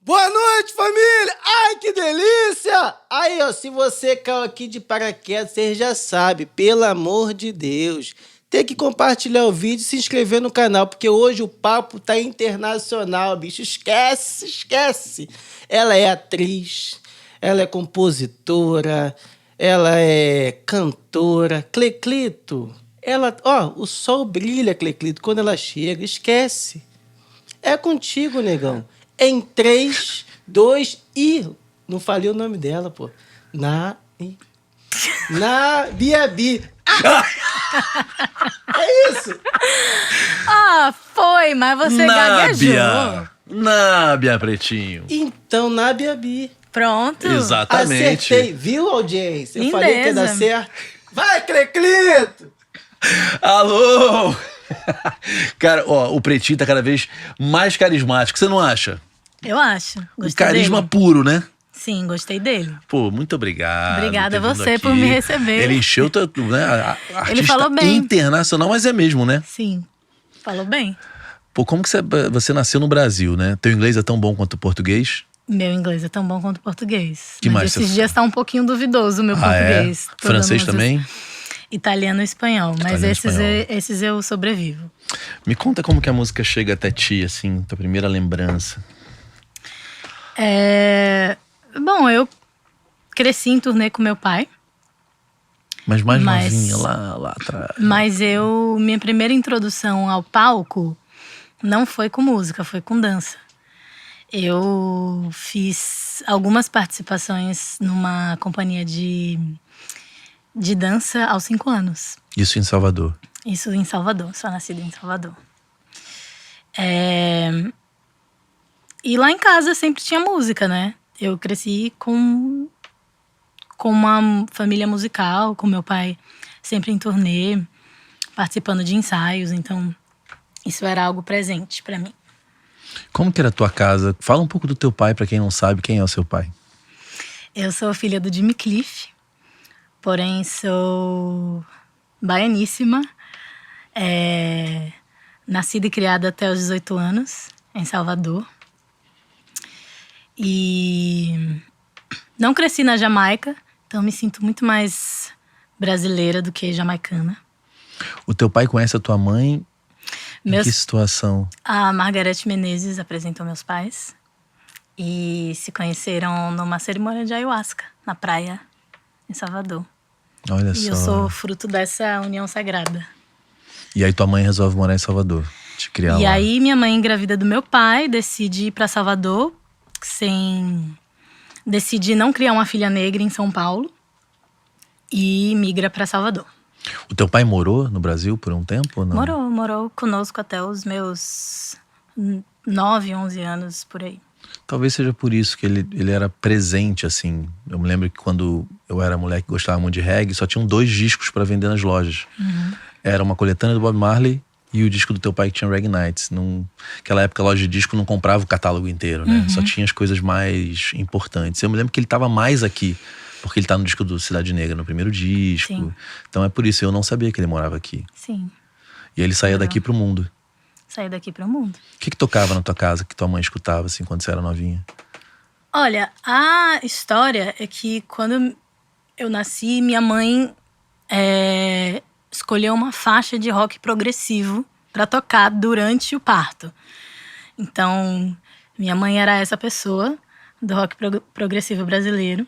Boa noite, família! Ai, que delícia! Aí, ó, se você caiu aqui de paraquedas, você já sabe, pelo amor de Deus, tem que compartilhar o vídeo e se inscrever no canal, porque hoje o papo tá internacional, bicho. Esquece, esquece! Ela é atriz, ela é compositora, ela é cantora. Cleclito, ela... Ó, o sol brilha, Cleclito, quando ela chega. Esquece. É contigo, negão. Em 3, 2 e... Não falei o nome dela, pô. Biabi. É isso. Ah, foi, mas você gaguejou. Nábia, pretinho. Então, Biabi. Pronto. Exatamente. Acertei, viu, audiência? Eu Lindeza. falei que ia dar certo. Vai, Cleclito! Alô! Cara, ó, o pretinho tá cada vez mais carismático, você não acha? Eu acho. O Gostei carisma dele. puro, né? Sim, gostei dele. Pô, muito obrigado. Obrigada a por ter vindo você por aqui. me receber. Ele encheu, né? Artista falou bem. internacional, mas é mesmo, né? Sim, falou bem. Pô, como que você nasceu no Brasil, né? Teu inglês é tão bom quanto o português? Meu inglês é tão bom quanto o português. Que mas mais esses você dias tá um pouquinho duvidoso o meu É? português. Tô dando Francês umas- também? Italiano e espanhol. Mas Italiano e espanhol. esses eu sobrevivo. Me conta como que a música chega até ti, assim, tua primeira lembrança. Bom, eu cresci em turnê com meu pai. Mas mais Mas- novinha, lá atrás. Mas minha primeira introdução ao palco não foi com música, foi com dança. Eu fiz algumas participações numa companhia de dança aos 5 anos. Isso em Salvador. Isso em Salvador, sou nascida em Salvador. E lá em casa sempre tinha música, né? Eu cresci com uma família musical, com meu pai sempre em turnê, participando de ensaios, então isso era algo presente pra mim. Como que era a tua casa? Fala um pouco do teu pai, pra quem não sabe, quem é o seu pai? Eu sou filha do Jimmy Cliff, porém sou baianíssima, nascida e criada até os 18 anos, em Salvador. E não cresci na Jamaica, então me sinto muito mais brasileira do que jamaicana. O teu pai conhece a tua mãe? Em Meus- que situação? A Margareth Menezes apresentou meus pais e se conheceram numa cerimônia de ayahuasca, na praia, em Salvador. Olha E só. eu sou fruto dessa união sagrada. E aí tua mãe resolve morar em Salvador, te criar E lá. aí minha mãe, engravida do meu pai, decide ir pra Salvador, decide não criar uma filha negra em São Paulo e migra pra Salvador. O teu pai morou no Brasil por um tempo ou não? Morou conosco até os meus 9, 11 anos, por aí. Talvez seja por isso que ele era presente, assim. Eu me lembro que quando eu era moleque e gostava muito de reggae, só tinham 2 discos pra vender nas lojas. Era uma coletânea do Bob Marley e o disco do teu pai que tinha Reggae Nights. Naquela época a loja de disco não comprava o catálogo inteiro, né? Só tinha as coisas mais importantes. Eu me lembro que ele tava mais aqui, porque ele tá no disco do Cidade Negra, no primeiro disco. Sim. Então é por isso, eu não sabia que ele morava aqui. Sim, E aí ele saía daqui pro mundo. saí daqui pro mundo. O que tocava na tua casa, que tua mãe escutava, assim, quando você era novinha? Olha, a história é que quando eu nasci, minha mãe escolheu uma faixa de rock progressivo pra tocar durante o parto. Então, minha mãe era essa pessoa do rock progressivo brasileiro.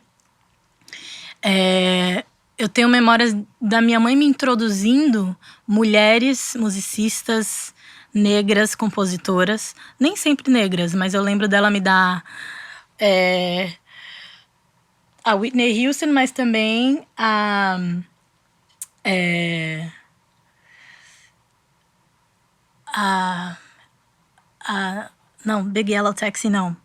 Eu tenho memórias da minha mãe me introduzindo mulheres musicistas negras, compositoras. Nem sempre negras, mas eu lembro dela me dar a Whitney Houston, mas também não, Big Yellow Taxi não.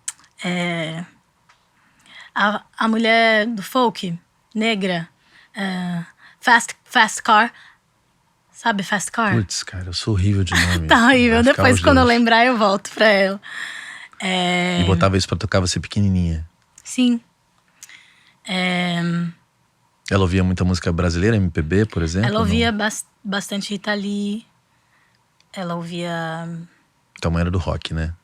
A mulher do folk, negra, Fast Car. Sabe Fast Car? Putz, cara, eu sou horrível de nome. Tá horrível. Vai ficar Depois, os quando eu dois. lembrar, eu volto pra ela. E botava isso pra tocar você pequenininha. Sim. Ela ouvia muita música brasileira, MPB, por exemplo? Ela ou ouvia não? bastante Rita Lee. Ela ouvia... Tua mãe era do rock, né?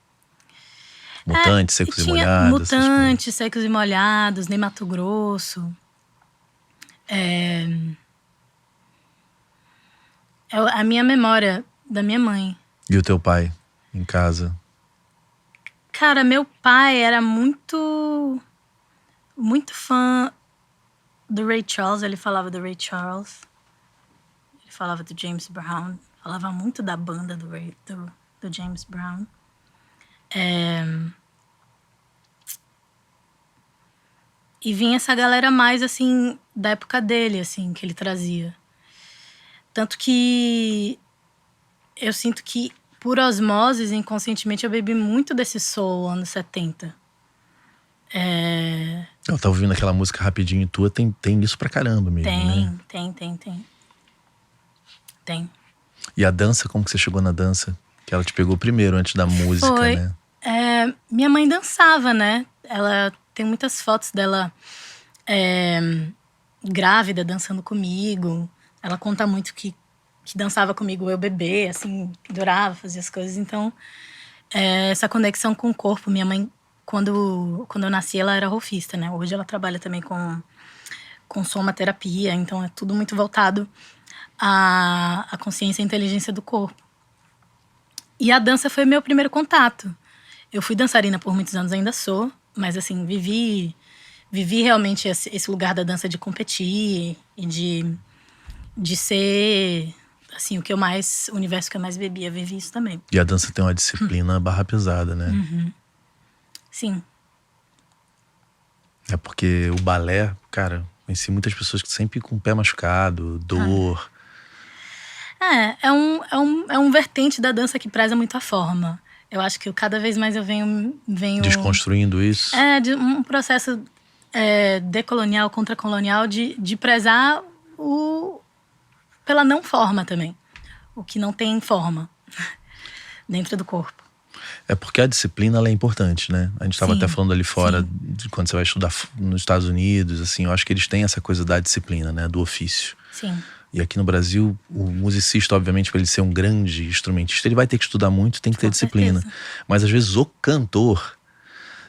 Mutantes, Secos e tinha Molhados. essas coisas. Mutantes, Secos e Molhados, Nem Mato Grosso. A minha memória da minha mãe. E o teu pai, em casa? Cara, meu pai era muito fã do Ray Charles. Ele falava do Ray Charles. Ele falava do James Brown. Falava muito da banda do James Brown. E vinha essa galera mais, assim, da época dele, assim, que ele trazia. Tanto que eu sinto que, por osmose, inconscientemente, eu bebi muito desse soul, anos 70. Eu tava ouvindo aquela música rapidinho tua, tem isso pra caramba mesmo, né? Tem. E a dança, como que você chegou na dança? Que ela te pegou primeiro, antes da música, Foi. né? Minha mãe dançava, né? Ela tem muitas fotos dela grávida, dançando comigo. Ela conta muito que dançava comigo, eu bebê, assim, pendurava, fazia as coisas. Então, essa conexão com o corpo. Minha mãe, quando eu nasci, ela era rolfista, né? Hoje ela trabalha também com somaterapia. Então, é tudo muito voltado à consciência e inteligência do corpo. E a dança foi meu primeiro contato. Eu fui dançarina por muitos anos, ainda sou. Mas, assim, vivi realmente esse lugar da dança de competir e de ser, assim, o universo que eu mais bebia, vivi isso também. E a dança tem uma disciplina barra pesada, né? Sim. É porque o balé, cara, conheci muitas pessoas que sempre com o pé machucado, dor. É um vertente da dança que preza muito a forma. Eu acho que cada vez mais eu venho Desconstruindo isso. De um processo decolonial, contracolonial, de prezar pela não forma também. O que não tem forma dentro do corpo. É porque a disciplina, ela é importante, né? A gente estava até falando ali fora, sim. de quando você vai estudar nos Estados Unidos, assim, eu acho que eles têm essa coisa da disciplina, né? Do ofício. Sim. E aqui no Brasil, o musicista, obviamente, para ele ser um grande instrumentista, ele vai ter que estudar muito, tem que ter disciplina. Certeza. Mas às vezes o cantor,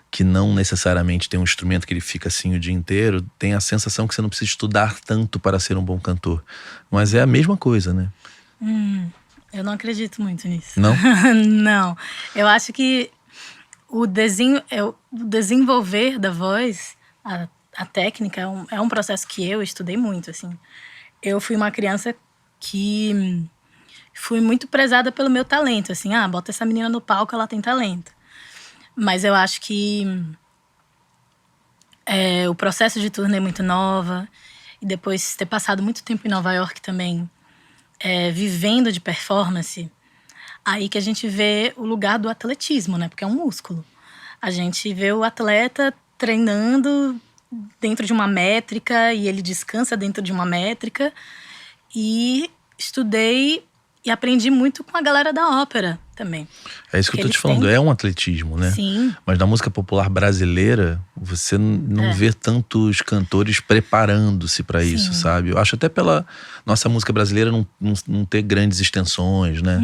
que não necessariamente tem um instrumento que ele fica assim o dia inteiro, tem a sensação que você não precisa estudar tanto para ser um bom cantor. Mas é a mesma coisa, né? Eu não acredito muito nisso. Não? Não. Eu acho que o desenvolver da voz, a técnica, é um processo que eu estudei muito, assim. Eu fui uma criança que fui muito prezada pelo meu talento, assim. Bota essa menina no palco, ela tem talento. Mas eu acho que o processo de turnê muito nova, e depois ter passado muito tempo em Nova York também, vivendo de performance, aí que a gente vê o lugar do atletismo, né? Porque é um músculo. A gente vê o atleta treinando dentro de uma métrica e ele descansa dentro de uma métrica. E estudei e aprendi muito com a galera da ópera também. É isso que eu tô te falando, é um atletismo, né? Sim. Mas na música popular brasileira, você não vê tantos cantores preparando-se para isso, sabe? Eu acho até pela nossa música brasileira não ter grandes extensões, né?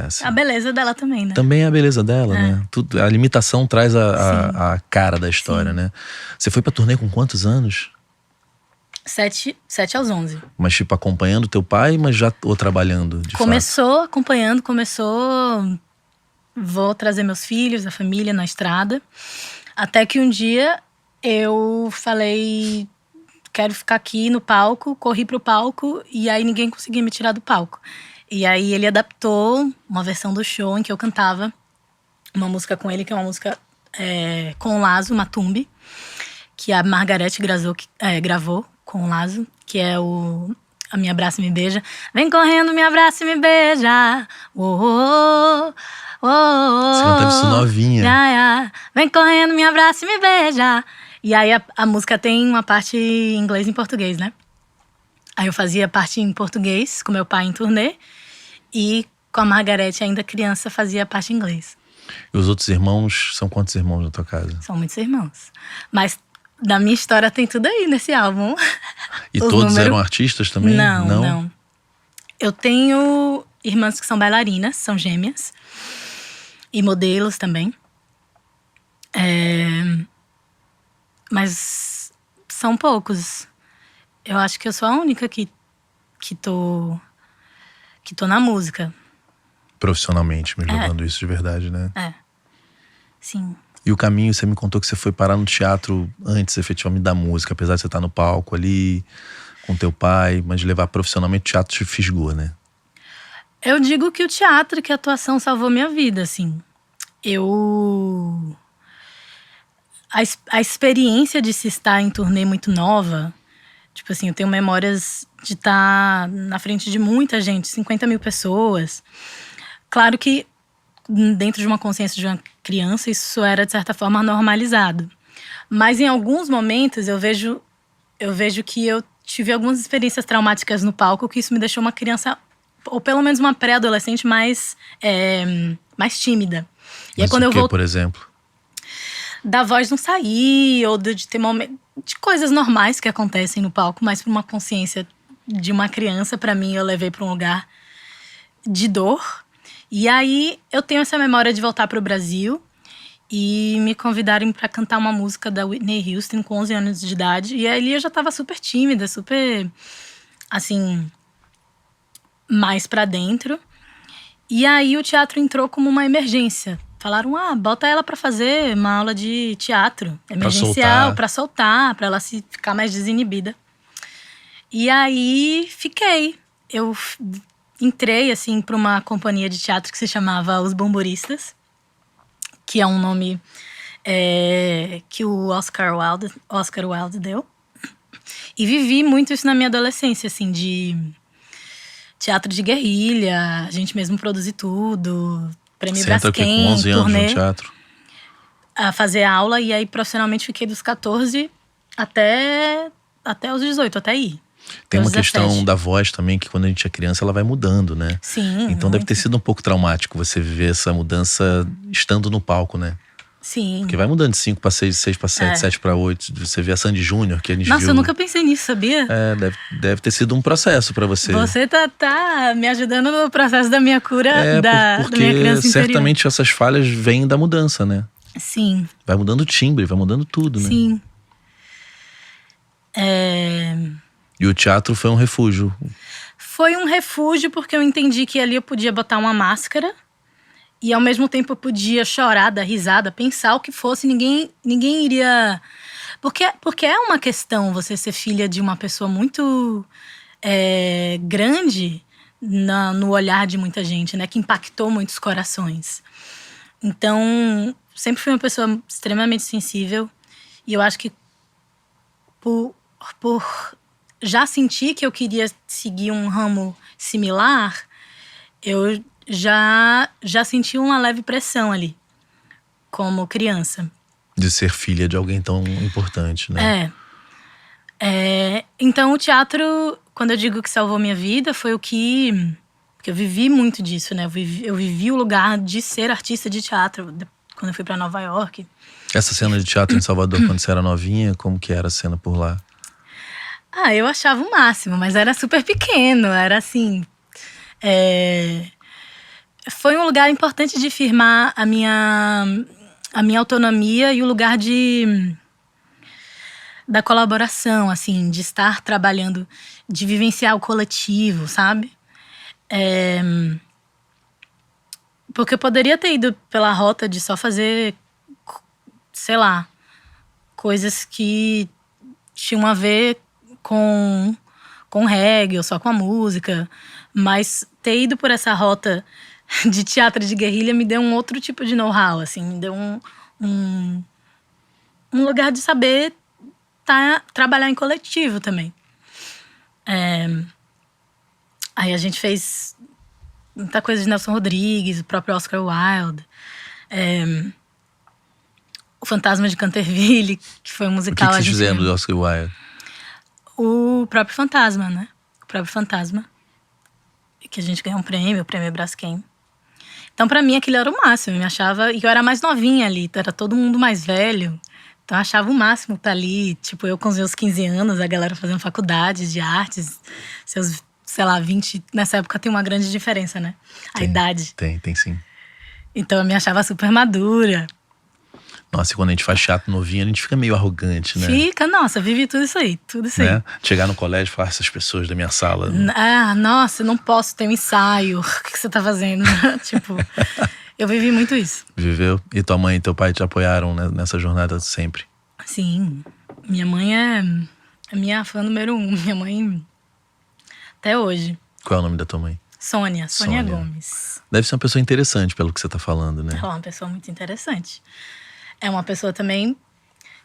Assim, A beleza dela também, né? também é a beleza dela, né? A limitação traz a cara da história, Sim. né? Você foi pra turnê com quantos anos? 7 aos 11. Mas tipo, acompanhando teu pai, mas já ou trabalhando, de Começou acompanhando, vou trazer meus filhos, a família na estrada. Até que um dia eu falei, quero ficar aqui no palco, corri pro palco e aí ninguém conseguia me tirar do palco. E aí ele adaptou uma versão do show em que eu cantava uma música com ele, que é uma música com o Lazo, Matumbi, que a Margareth gravou com o Lazo, que é a Me Abraça e Me Beija. Vem correndo, me abraça e me beija. Você cantava isso novinha. Vem correndo, me abraça e me beija. E aí a música tem uma parte em inglês e em português, né? Aí eu fazia parte em português, com meu pai em turnê. E com a Margareth, ainda criança, fazia parte em inglês. E os outros irmãos, são quantos irmãos na tua casa? São muitos irmãos. Mas da minha história tem tudo aí nesse álbum. E todos eram artistas também? Não. Eu tenho irmãs que são bailarinas, são gêmeas. E modelos também. Mas são poucos. Eu acho que eu sou a única que tô na música. Profissionalmente, me levando isso de verdade, né? Sim. E o caminho, você me contou que você foi parar no teatro antes, efetivamente, da música. Apesar de você estar no palco ali, com teu pai. Mas de levar profissionalmente, o teatro te fisgou, né? Eu digo que o teatro, que a atuação salvou minha vida, assim. A experiência de se estar em turnê muito nova, tipo assim, eu tenho memórias de estar na frente de muita gente, 50 mil pessoas. Claro que dentro de uma consciência de uma criança, isso era, de certa forma, normalizado. Mas em alguns momentos eu vejo que eu tive algumas experiências traumáticas no palco, que isso me deixou uma criança, ou pelo menos uma pré-adolescente mais tímida. E aí, Mas quando o quê, por exemplo? Da voz não sair, ou de ter momentos de coisas normais que acontecem no palco, mas por uma consciência de uma criança, pra mim, eu levei pra um lugar de dor. E aí eu tenho essa memória de voltar pro Brasil e me convidarem pra cantar uma música da Whitney Houston com 11 anos de idade. E ali eu já tava super tímida, super, assim, mais pra dentro. E aí o teatro entrou como uma emergência. Falaram, bota ela pra fazer uma aula de teatro emergencial, pra soltar, pra ela ficar mais desinibida. E aí fiquei. Eu entrei, assim, pra uma companhia de teatro que se chamava Os Bomboristas, que é um nome que o Oscar Wilde deu. E vivi muito isso na minha adolescência, assim, de teatro de guerrilha, a gente mesmo produzir tudo, prêmio Braskem, com 11 anos turnê, no teatro? A fazer aula, e aí profissionalmente fiquei dos 14 até os 18, até aí. Tem uma questão da voz também, que quando a gente é criança, ela vai mudando, né? Sim. Então muito. Deve ter sido um pouco traumático você viver essa mudança estando no palco, né? Sim. Porque vai mudando de 5 para 6, 6 para 7, 7 para 8. Você vê a Sandy Júnior, que a gente viu. Nossa, eu nunca pensei nisso, sabia? Deve ter sido um processo para você. Você tá me ajudando no processo da minha cura, da minha criança interior. Certamente essas falhas vêm da mudança, né? Sim. Vai mudando o timbre, vai mudando tudo, né? Sim. E o teatro foi um refúgio. Foi um refúgio porque eu entendi que ali eu podia botar uma máscara e ao mesmo tempo eu podia chorar, dar risada, pensar o que fosse, ninguém iria... Porque é uma questão você ser filha de uma pessoa muito grande no olhar de muita gente, né? Que impactou muitos corações. Então, sempre fui uma pessoa extremamente sensível e eu acho que por já senti que eu queria seguir um ramo similar, eu já senti uma leve pressão ali, como criança. De ser filha de alguém tão importante, né? Então o teatro, quando eu digo que salvou minha vida, foi porque eu vivi muito disso, né? Eu vivi o lugar de ser artista de teatro quando eu fui pra Nova York. Essa cena de teatro em Salvador, quando você era novinha, como que era a cena por lá? Eu achava o máximo, mas era super pequeno, era assim... Foi um lugar importante de firmar a minha autonomia e o lugar da colaboração, assim, de estar trabalhando, de vivenciar o coletivo, sabe? Porque eu poderia ter ido pela rota de só fazer, sei lá, coisas que tinham a ver com reggae ou só com a música, mas ter ido por essa rota de teatro de guerrilha me deu um outro tipo de know-how, assim, me deu um lugar de saber trabalhar em coletivo também. Aí a gente fez muita coisa de Nelson Rodrigues, o próprio Oscar Wilde, o Fantasma de Canterville, que foi um musical. O que vocês fizeram do Oscar Wilde? O próprio Fantasma, né? O próprio Fantasma. Que a gente ganhou um prêmio, o prêmio Braskem. Então, pra mim, aquilo era o máximo. Eu me achava... E eu era mais novinha ali, era todo mundo mais velho. Então, eu achava o máximo estar ali. Tipo, eu com os meus 15 anos, a galera fazendo faculdade de artes. Seus, sei lá, 20... Nessa época tem uma grande diferença, né? A idade. Tem sim. Então, eu me achava super madura. Nossa, e quando a gente faz teatro novinho, a gente fica meio arrogante, né? Fica, nossa, vivi tudo isso aí. Né? Chegar no colégio e falar, essas pessoas da minha sala. Ah, nossa, eu não posso ter um ensaio. O que você tá fazendo? Tipo, eu vivi muito isso. Viveu? E tua mãe e teu pai te apoiaram nessa jornada sempre? Sim. Minha mãe é a minha fã número 1. Minha mãe, até hoje. Qual é o nome da tua mãe? Sônia Gomes. Deve ser uma pessoa interessante pelo que você tá falando, né? Ela é uma pessoa muito interessante. É uma pessoa também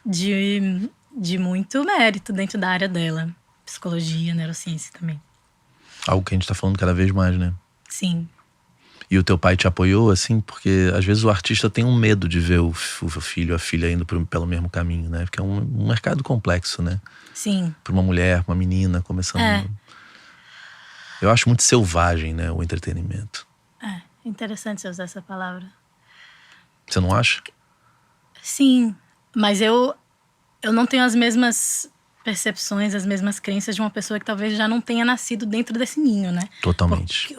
de muito mérito dentro da área dela. Psicologia, neurociência também. Algo que a gente tá falando cada vez mais, né? Sim. E o teu pai te apoiou, assim? Porque às vezes o artista tem um medo de ver o filho, a filha indo pelo mesmo caminho, né? Porque é um mercado complexo, né? Sim. Pra uma mulher, uma menina começando. Eu acho muito selvagem, né? O entretenimento. É, interessante você usar essa palavra. Você não acha? Sim, mas eu não tenho as mesmas percepções, as mesmas crenças de uma pessoa que talvez já não tenha nascido dentro desse ninho, né? Totalmente.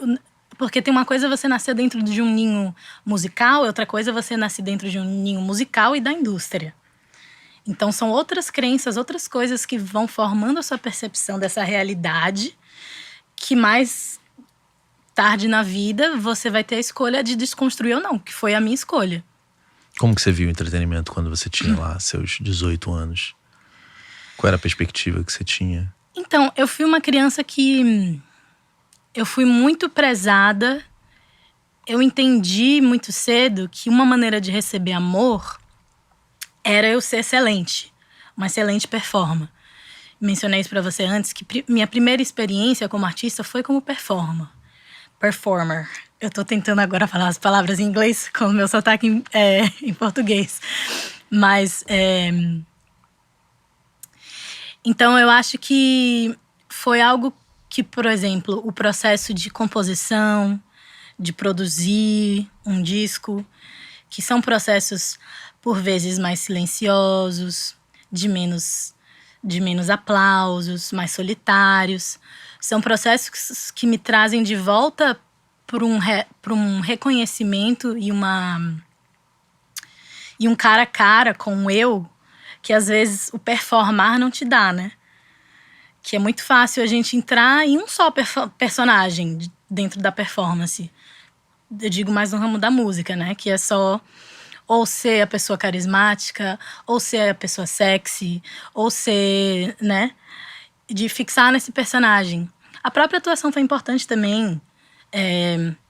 Porque tem uma coisa você nascer dentro de um ninho musical, e outra coisa você nascer dentro de um ninho musical e da indústria. Então são outras crenças, outras coisas que vão formando a sua percepção dessa realidade, que mais tarde na vida você vai ter a escolha de desconstruir ou não, que foi a minha escolha. Como que você viu o entretenimento quando você tinha lá seus 18 anos? Qual era a perspectiva que você tinha? Então, eu fui uma criança que... Eu fui muito prezada. Eu entendi muito cedo que uma maneira de receber amor era eu ser excelente. Uma excelente performer. Mencionei isso pra você antes, que minha primeira experiência como artista foi como performer. Eu tô tentando agora falar as palavras em inglês com o meu sotaque em português. Mas, então, eu acho que foi algo que, por exemplo, o processo de composição, de produzir um disco, que são processos, por vezes, mais silenciosos, de menos aplausos, mais solitários. São processos que me trazem de volta para um reconhecimento e um cara a cara com o eu, que às vezes o performar não te dá, né? Que é muito fácil a gente entrar em um só personagem dentro da performance. Eu digo mais no ramo da música, né? Que é só ou ser a pessoa carismática, ou ser a pessoa sexy, ou ser, né? De fixar nesse personagem. A própria atuação foi importante também,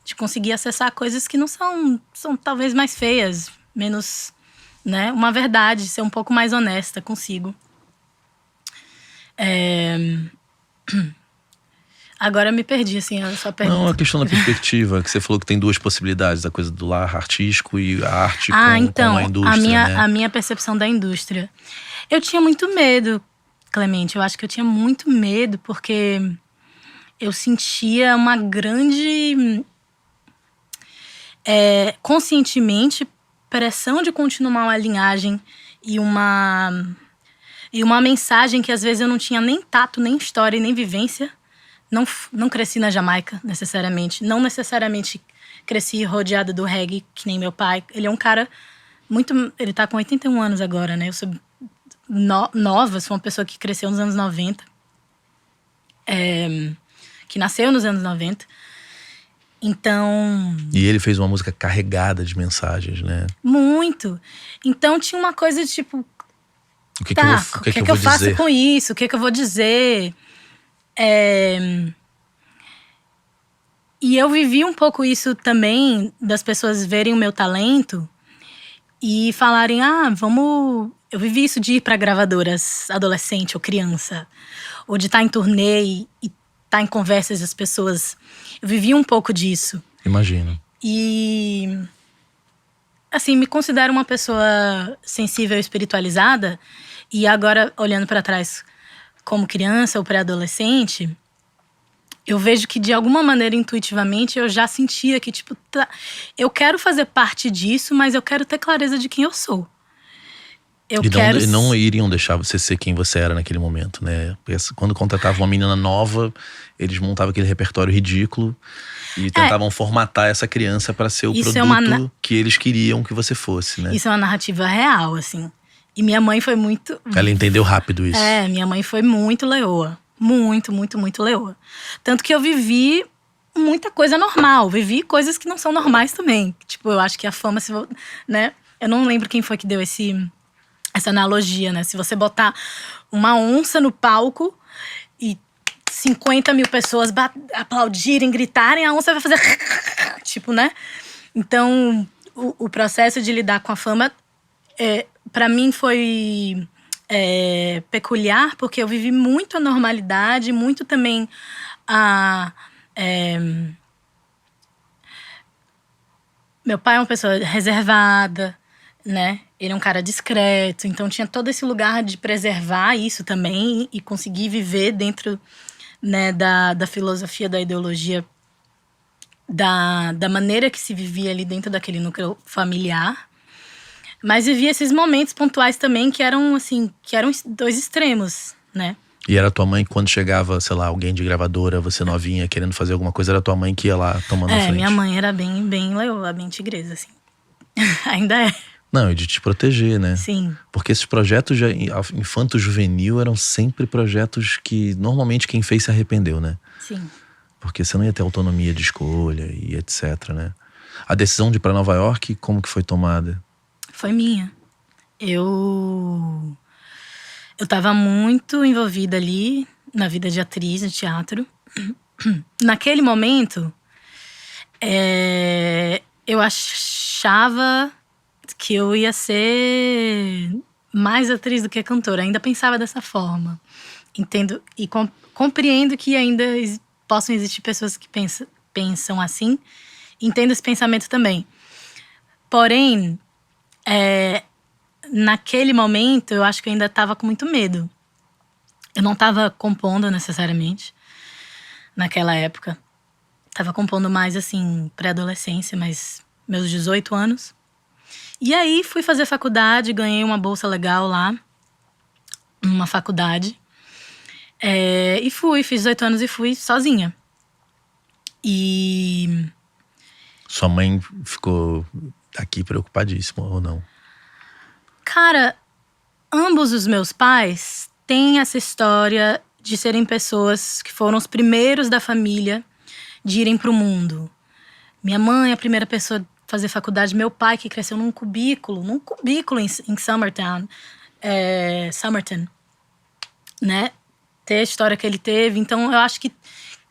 de conseguir acessar coisas que não são talvez mais feias, menos, né? Uma verdade, ser um pouco mais honesta consigo. Agora eu me perdi, assim, a sua pergunta. Não, a questão da perspectiva, que você falou que tem duas possibilidades, a coisa do lar artístico e a arte com a indústria, né? A minha percepção da indústria. Eu tinha muito medo, Clemente, eu acho que eu tinha muito medo, porque eu sentia uma grande, conscientemente, pressão de continuar uma linhagem e uma mensagem que às vezes eu não tinha nem tato, nem história e nem vivência. Não cresci na Jamaica, necessariamente. Não necessariamente cresci rodeada do reggae, que nem meu pai. Ele é um cara muito... Ele tá com 81 anos agora, né? Eu sou nova, sou uma pessoa que cresceu nos anos 90. Que nasceu nos anos 90. Então... E ele fez uma música carregada de mensagens, né? Muito. Então tinha uma coisa de tipo... O que eu faço com isso? O que eu vou dizer? E eu vivi um pouco isso também, das pessoas verem o meu talento e falarem, vamos... Eu vivi isso de ir para gravadoras adolescente ou criança, ou de estar em turnê e estar em conversas das pessoas. Eu vivi um pouco disso. Imagino. E... assim, me considero uma pessoa sensível e espiritualizada. E agora, olhando para trás como criança ou pré-adolescente, eu vejo que de alguma maneira, intuitivamente, eu já sentia que, tipo, eu quero fazer parte disso, mas eu quero ter clareza de quem eu sou. E não iriam deixar você ser quem você era naquele momento, né? Porque quando contratavam uma menina nova, eles montavam aquele repertório ridículo. E tentavam formatar essa criança para ser o Isso produto que eles queriam que você fosse, né? Isso é uma narrativa real, assim. E minha mãe foi muito… Ela entendeu rápido isso. Minha mãe foi muito leoa. Muito, muito, muito leoa. Tanto que eu vivi muita coisa normal. Vivi coisas que não são normais também. Tipo, eu acho que a fama, né? Eu não lembro quem foi que deu essa analogia, né? Se você botar uma onça no palco e 50 mil pessoas aplaudirem, gritarem, a onça vai fazer… tipo, né? Então, o processo de lidar com a fama, para mim, foi peculiar, porque eu vivi muito a normalidade, muito também meu pai é uma pessoa reservada, né? Ele é um cara discreto, então tinha todo esse lugar de preservar isso também e conseguir viver dentro, né, da filosofia, da ideologia, da maneira que se vivia ali dentro daquele núcleo familiar. Mas vivia esses momentos pontuais também que eram, assim, dois extremos, né? E era tua mãe, quando chegava, sei lá, alguém de gravadora, você novinha, querendo fazer alguma coisa, era tua mãe que ia lá tomando a frente? Minha mãe era bem leoa, bem tigresa, assim. Ainda é. Não, e de te proteger, né? Sim. Porque esses projetos infanto-juvenil eram sempre projetos que normalmente quem fez se arrependeu, né? Sim. Porque você não ia ter autonomia de escolha e etc, né? A decisão de ir pra Nova York, como que foi tomada? Foi minha. Eu tava muito envolvida ali na vida de atriz, de teatro. Naquele momento, eu achava que eu ia ser mais atriz do que cantora. Ainda pensava dessa forma. Entendo e compreendo que ainda possam existir pessoas que pensam assim. Entendo esse pensamento também. Porém, naquele momento, eu acho que eu ainda estava com muito medo. Eu não estava compondo necessariamente naquela época. Estava compondo mais, assim, pré-adolescência, mas meus 18 anos. E aí, fui fazer faculdade, ganhei uma bolsa legal lá, numa faculdade. E fiz 18 anos e fui sozinha. E… Sua mãe ficou aqui preocupadíssima ou não? Cara, ambos os meus pais têm essa história de serem pessoas que foram os primeiros da família de irem pro mundo. Minha mãe, a primeira pessoa a fazer faculdade. Meu pai, que cresceu num cubículo em Somerton, né? Ter a história que ele teve. Então, eu acho que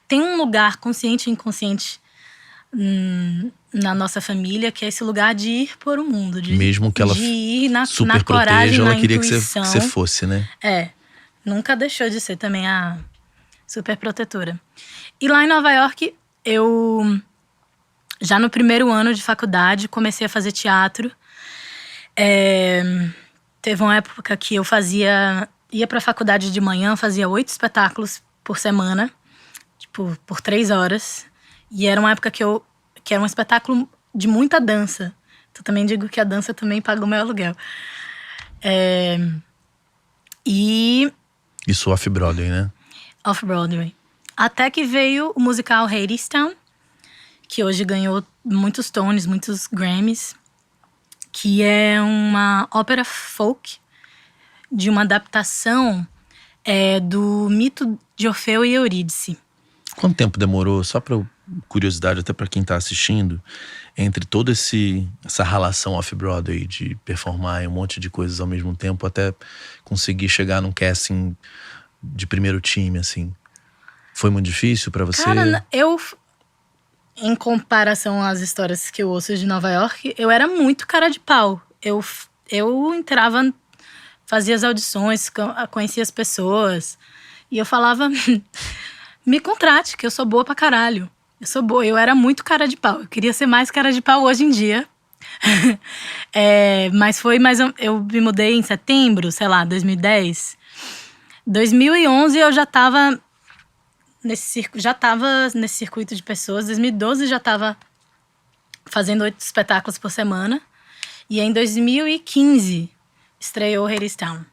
tem um lugar consciente e inconsciente na nossa família, que é esse lugar de ir por o mundo. Mesmo que ela de ir na super coragem, proteja, ela na queria intuição. que você fosse, né? Nunca deixou de ser também a super protetora. E lá em Nova York, eu… já no primeiro ano de faculdade, comecei a fazer teatro. Teve uma época que eu ia pra faculdade de manhã, fazia 8 espetáculos por semana, tipo, por 3 horas. E era uma época que era um espetáculo de muita dança. Então também digo que a dança também paga o meu aluguel. Isso off-Broadway, né? Off-Broadway. Até que veio o musical Hadestown, que hoje ganhou muitos Tonys, muitos Grammys, que é uma ópera folk de uma adaptação do mito de Orfeu e Eurídice. Quanto tempo demorou, só pra curiosidade, até pra quem tá assistindo, entre toda essa relação off-Broadway de performar em um monte de coisas ao mesmo tempo, até conseguir chegar num casting de primeiro time, assim? Foi muito difícil pra você? Cara, em comparação às histórias que eu ouço de Nova York, eu era muito cara de pau. Eu entrava, fazia as audições, conhecia as pessoas. E eu falava, me contrate, que eu sou boa pra caralho. Eu sou boa, eu era muito cara de pau. Eu queria ser mais cara de pau hoje em dia. Mas eu me mudei em setembro, sei lá, 2010. 2011 eu já tava nesse circuito de pessoas. 2012 já tava fazendo 8 espetáculos por semana. E em 2015 estreou Hadestown.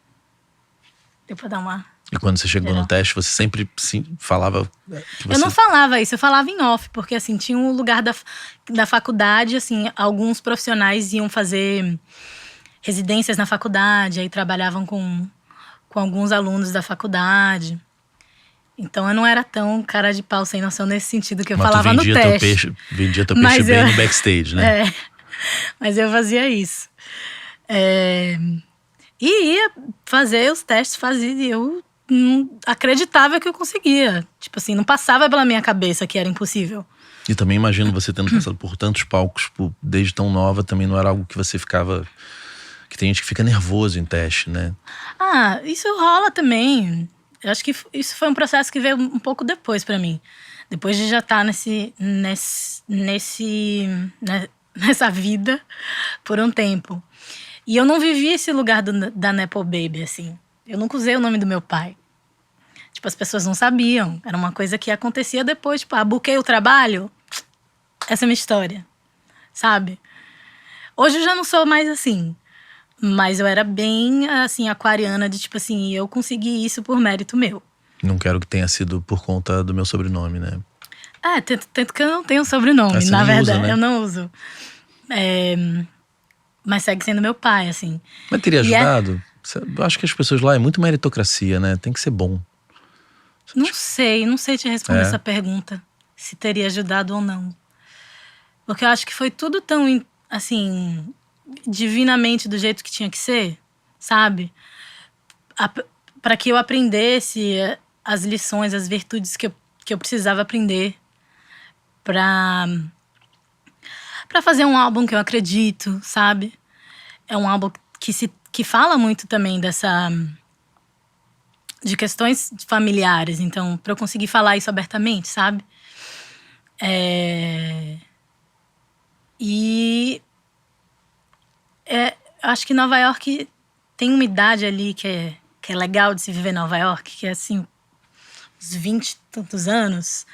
Deu pra dar uma E quando você chegou no Geral. teste, você sempre falava que você... Eu não falava isso, eu falava em off, porque assim, tinha um lugar da faculdade, assim, alguns profissionais iam fazer residências na faculdade, aí trabalhavam com alguns alunos da faculdade. Então eu não era tão cara de pau sem noção nesse sentido, que eu Mas falava tu no teste. vendia teu Mas peixe bem eu- no backstage, né? É, mas eu fazia isso. E ia fazer os testes, fazia, e eu acreditava que eu conseguia. Tipo assim, não passava pela minha cabeça que era impossível. E também imagino você tendo passado por tantos palcos desde tão nova, também não era algo que você ficava... Que tem gente que fica nervoso em teste, né? Ah, isso rola também. Eu acho que isso foi um processo que veio um pouco depois pra mim. Depois de já estar nessa vida por um tempo. E eu não vivi esse lugar da Nepo Baby, assim. Eu nunca usei o nome do meu pai. Tipo, as pessoas não sabiam. Era uma coisa que acontecia depois. Tipo, buquei o trabalho. Essa é a minha história. Sabe? Hoje eu já não sou mais assim. Mas eu era bem, assim, aquariana de tipo assim, eu consegui isso por mérito meu. Não quero que tenha sido por conta do meu sobrenome, né? Tanto que eu não tenho sobrenome, Você na nem verdade, usa, né? eu não uso. Mas segue sendo meu pai, assim. Mas teria E ajudado? Eu acho que as pessoas lá é muito meritocracia, né? Tem que ser bom. Não sei te responder É. essa pergunta. Se teria ajudado ou não. Porque eu acho que foi tudo tão, assim, divinamente do jeito que tinha que ser, sabe? Para que eu aprendesse as lições, as virtudes que eu precisava aprender para fazer um álbum que eu acredito, sabe? É um álbum que fala muito também de questões familiares. Então, para eu conseguir falar isso abertamente, sabe? Acho que Nova York tem uma idade ali que é legal de se viver em Nova York, que é assim, uns 20 e tantos anos,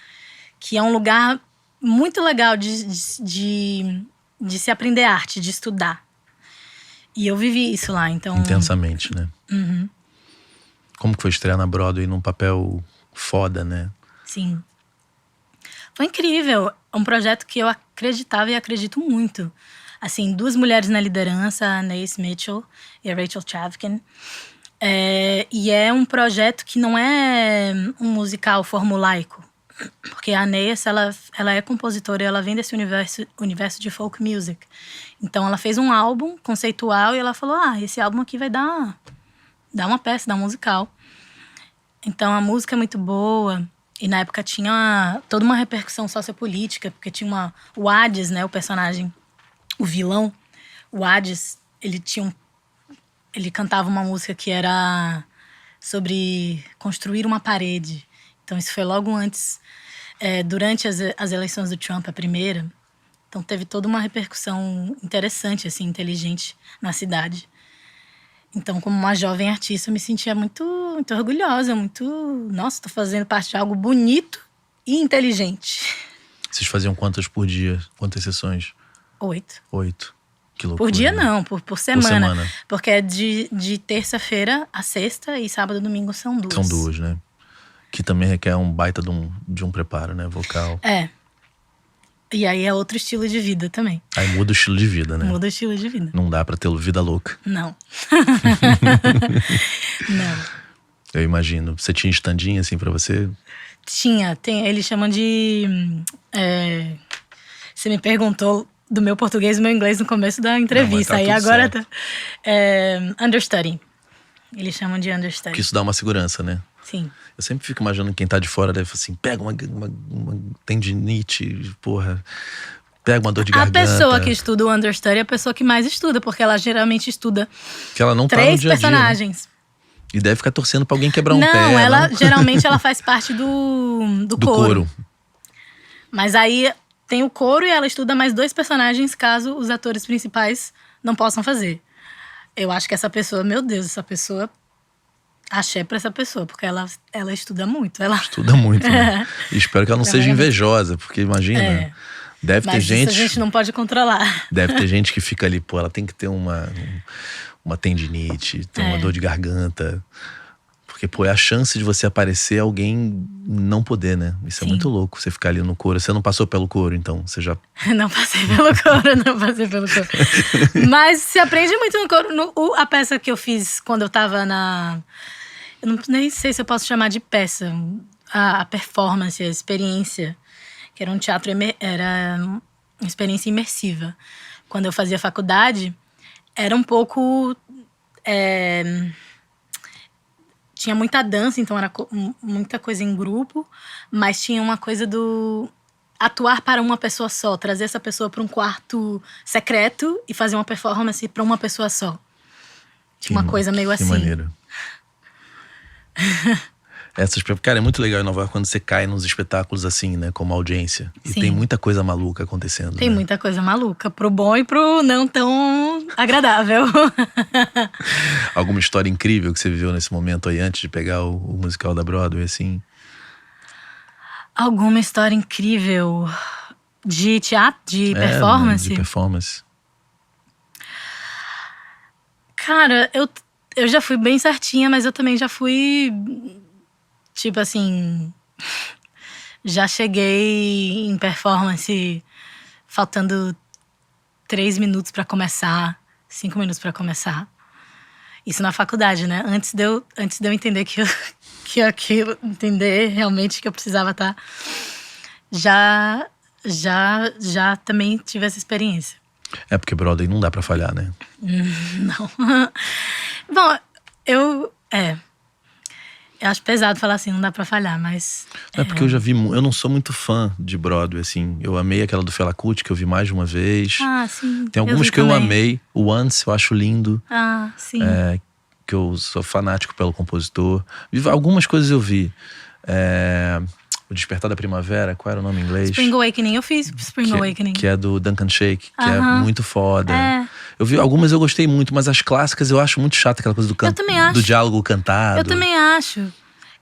que é um lugar muito legal de se aprender arte, de estudar. E eu vivi isso lá, então... Intensamente, né? Como que foi estrear na Broadway num papel foda, né? Sim. Foi incrível. É um projeto que eu acreditava e acredito muito. Assim, 2 mulheres na liderança, a Anaïs Mitchell e a Rachel Chavkin. E é um projeto que não é um musical formulaico. Porque a Anaïs, ela é compositora e ela vem desse universo de folk music. Então, ela fez um álbum conceitual e ela falou, esse álbum aqui vai dar uma peça, dar um musical. Então, a música é muito boa. E na época tinha toda uma repercussão sociopolítica, porque tinha o Hades, né, o personagem, o vilão. O Hades, ele cantava uma música que era sobre construir uma parede. Então isso foi logo antes, durante as eleições do Trump, a primeira. Então teve toda uma repercussão interessante, assim, inteligente na cidade. Então, como uma jovem artista, eu me sentia muito, muito orgulhosa, nossa, tô fazendo parte de algo bonito e inteligente. Vocês faziam quantas por dia? Quantas sessões? 8. 8. Que loucura. Por dia né? não, por semana. Por semana. Porque é de terça-feira a sexta e sábado e domingo são 2. São 2, né? Que também requer um baita de um preparo, né? Vocal. E aí é outro estilo de vida também. Aí muda o estilo de vida, né? Muda o estilo de vida. Não dá pra ter vida louca. Não. Não. Eu imagino. Você tinha standinho assim pra você? Eles chamam de... você me perguntou do meu português e meu inglês no começo da entrevista. Não, mas tá aí tudo agora certo. understudy. Eles chamam de understudy. Porque isso dá uma segurança, né? Sim. Eu sempre fico imaginando quem tá de fora deve falar assim, pega uma tendinite, porra, pega uma dor de garganta. A pessoa que estuda o understudy é a pessoa que mais estuda, porque ela geralmente estuda que ela não tá no 3 dia a dia, personagens. né? E deve ficar torcendo pra alguém quebrar um pé. Não, ela não? geralmente ela faz parte do coro. Mas aí tem o coro e ela estuda mais 2 personagens caso os atores principais não possam fazer. Eu acho que essa pessoa, meu Deus, axé pra essa pessoa, porque ela estuda muito. Estuda muito, né? E espero que ela não seja invejosa, porque imagina, deve ter Mas gente... isso a gente não pode controlar. Deve ter gente que fica ali, pô, ela tem que ter uma tendinite, tem uma dor de garganta. Porque, pô, é a chance de você aparecer alguém não poder, né? Isso é Sim. muito louco, você ficar ali no coro. Você não passou pelo coro, então? Você já... Não passei pelo coro, não passei pelo coro. Mas se aprende muito no coro. A peça que eu fiz quando eu tava na... Eu nem sei se eu posso chamar de peça. A performance, a experiência. Que era um teatro... Era uma experiência imersiva. Quando eu fazia faculdade, era um pouco... Tinha muita dança, então era muita coisa em grupo. Mas tinha uma coisa do... atuar para uma pessoa só, trazer essa pessoa para um quarto secreto e fazer uma performance para uma pessoa só. Tinha uma coisa meio assim. Que maneiro. Cara, é muito legal em Nova York quando você cai nos espetáculos assim, né, como audiência. E Sim. tem muita coisa maluca acontecendo. Tem né? muita coisa maluca, pro bom e pro não tão agradável. Alguma história incrível que você viveu nesse momento aí, antes de pegar o musical da Broadway, assim? Alguma história incrível de teatro, de performance? De performance. Cara, eu já fui bem certinha, mas eu também já fui, tipo assim, já cheguei em performance faltando 3 minutos pra começar, 5 minutos pra começar. Isso na faculdade, né? Antes de eu entender que aquilo, entender realmente que eu precisava estar, já também tive essa experiência. É porque Broadway não dá pra falhar, né? Não. Bom, eu acho pesado falar assim, não dá pra falhar, mas... É porque eu já vi... Eu não sou muito fã de Broadway, assim. Eu amei aquela do Fela Kuti, que eu vi mais de uma vez. Ah, sim. Tem algumas que eu amei. O Once, eu acho lindo. Ah, sim. Que eu sou fanático pelo compositor. Algumas coisas eu vi. O Despertar da Primavera, qual era o nome em inglês? Spring Awakening, eu fiz Spring Awakening. Que é do Duncan Sheik, que é muito foda. É. Eu vi algumas, eu gostei muito, mas as clássicas eu acho muito chato, aquela coisa do diálogo cantado. Eu também acho.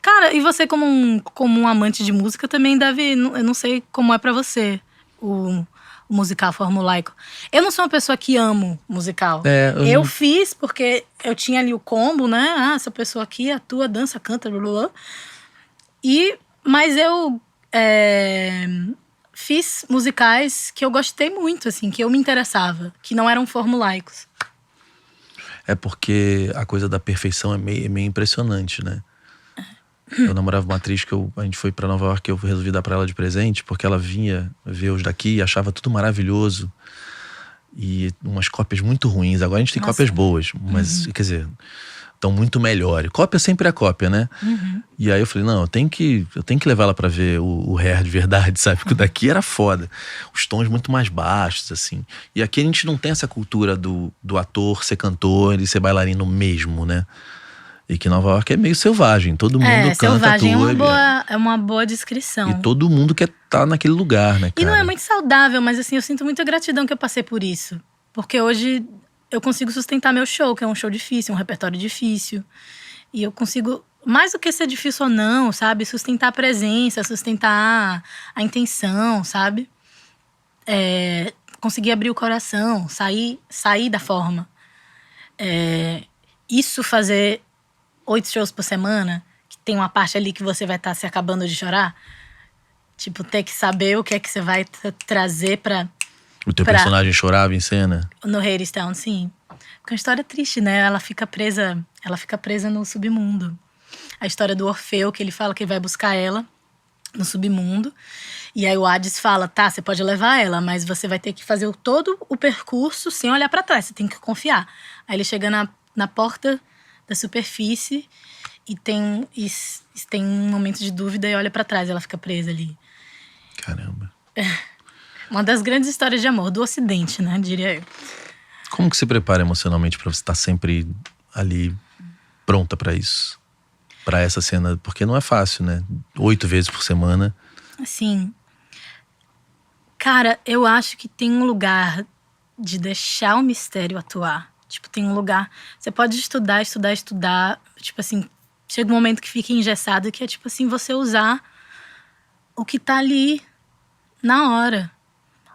Cara, e você como um amante de música também deve... Eu não sei como é pra você o musical formulaico. Eu não sou uma pessoa que amo musical. Eu fiz porque eu tinha ali o combo, né? Ah, essa pessoa aqui atua, dança, canta, blá, blá, blá. Mas eu fiz musicais que eu gostei muito, assim, que eu me interessava, que não eram formulaicos. É porque a coisa da perfeição é meio impressionante, né? Eu namorava uma atriz que a gente foi pra Nova York, eu resolvi dar pra ela de presente, porque ela vinha ver os daqui e achava tudo maravilhoso. E umas cópias muito ruins. Agora a gente tem cópias boas, mas, quer dizer, estão muito melhores. Cópia sempre é cópia, né? E aí eu falei, não, eu tenho que levar ela pra ver o hair de verdade, sabe? Porque o daqui era foda. Os tons muito mais baixos, assim. E aqui a gente não tem essa cultura do ator ser cantor e ser bailarino mesmo, né? E que Nova York é meio selvagem, todo mundo canta, selvagem atua. é uma boa descrição. E todo mundo quer estar naquele lugar, né, cara? E não é muito saudável, mas assim, eu sinto muita gratidão que eu passei por isso. Porque hoje eu consigo sustentar meu show, que é um show difícil, um repertório difícil. E eu consigo, mais do que ser difícil ou não, sabe? Sustentar a presença, sustentar a intenção, sabe? Conseguir abrir o coração, sair da forma. Isso fazer 8 shows por semana, que tem uma parte ali que você vai estar se acabando de chorar. Tipo, ter que saber o que é que você vai trazer pra... O teu personagem chorava em cena? No Hadestown, sim. Porque é uma história triste, né? Ela fica presa no submundo. A história do Orfeu, que ele fala que ele vai buscar ela no submundo. E aí o Hades fala, tá, você pode levar ela, mas você vai ter que fazer todo o percurso sem olhar pra trás, você tem que confiar. Aí ele chega na porta da superfície e tem um momento de dúvida e olha pra trás, ela fica presa ali. Caramba. Uma das grandes histórias de amor do Ocidente, né, diria eu. Como que se prepara emocionalmente pra você estar sempre ali pronta pra isso? Pra essa cena, porque não é fácil, né? 8 vezes por semana. Assim, cara, eu acho que tem um lugar de deixar o mistério atuar. Tipo, tem um lugar... Você pode estudar. Tipo assim, chega um momento que fica engessado, que é tipo assim, você usar o que tá ali na hora.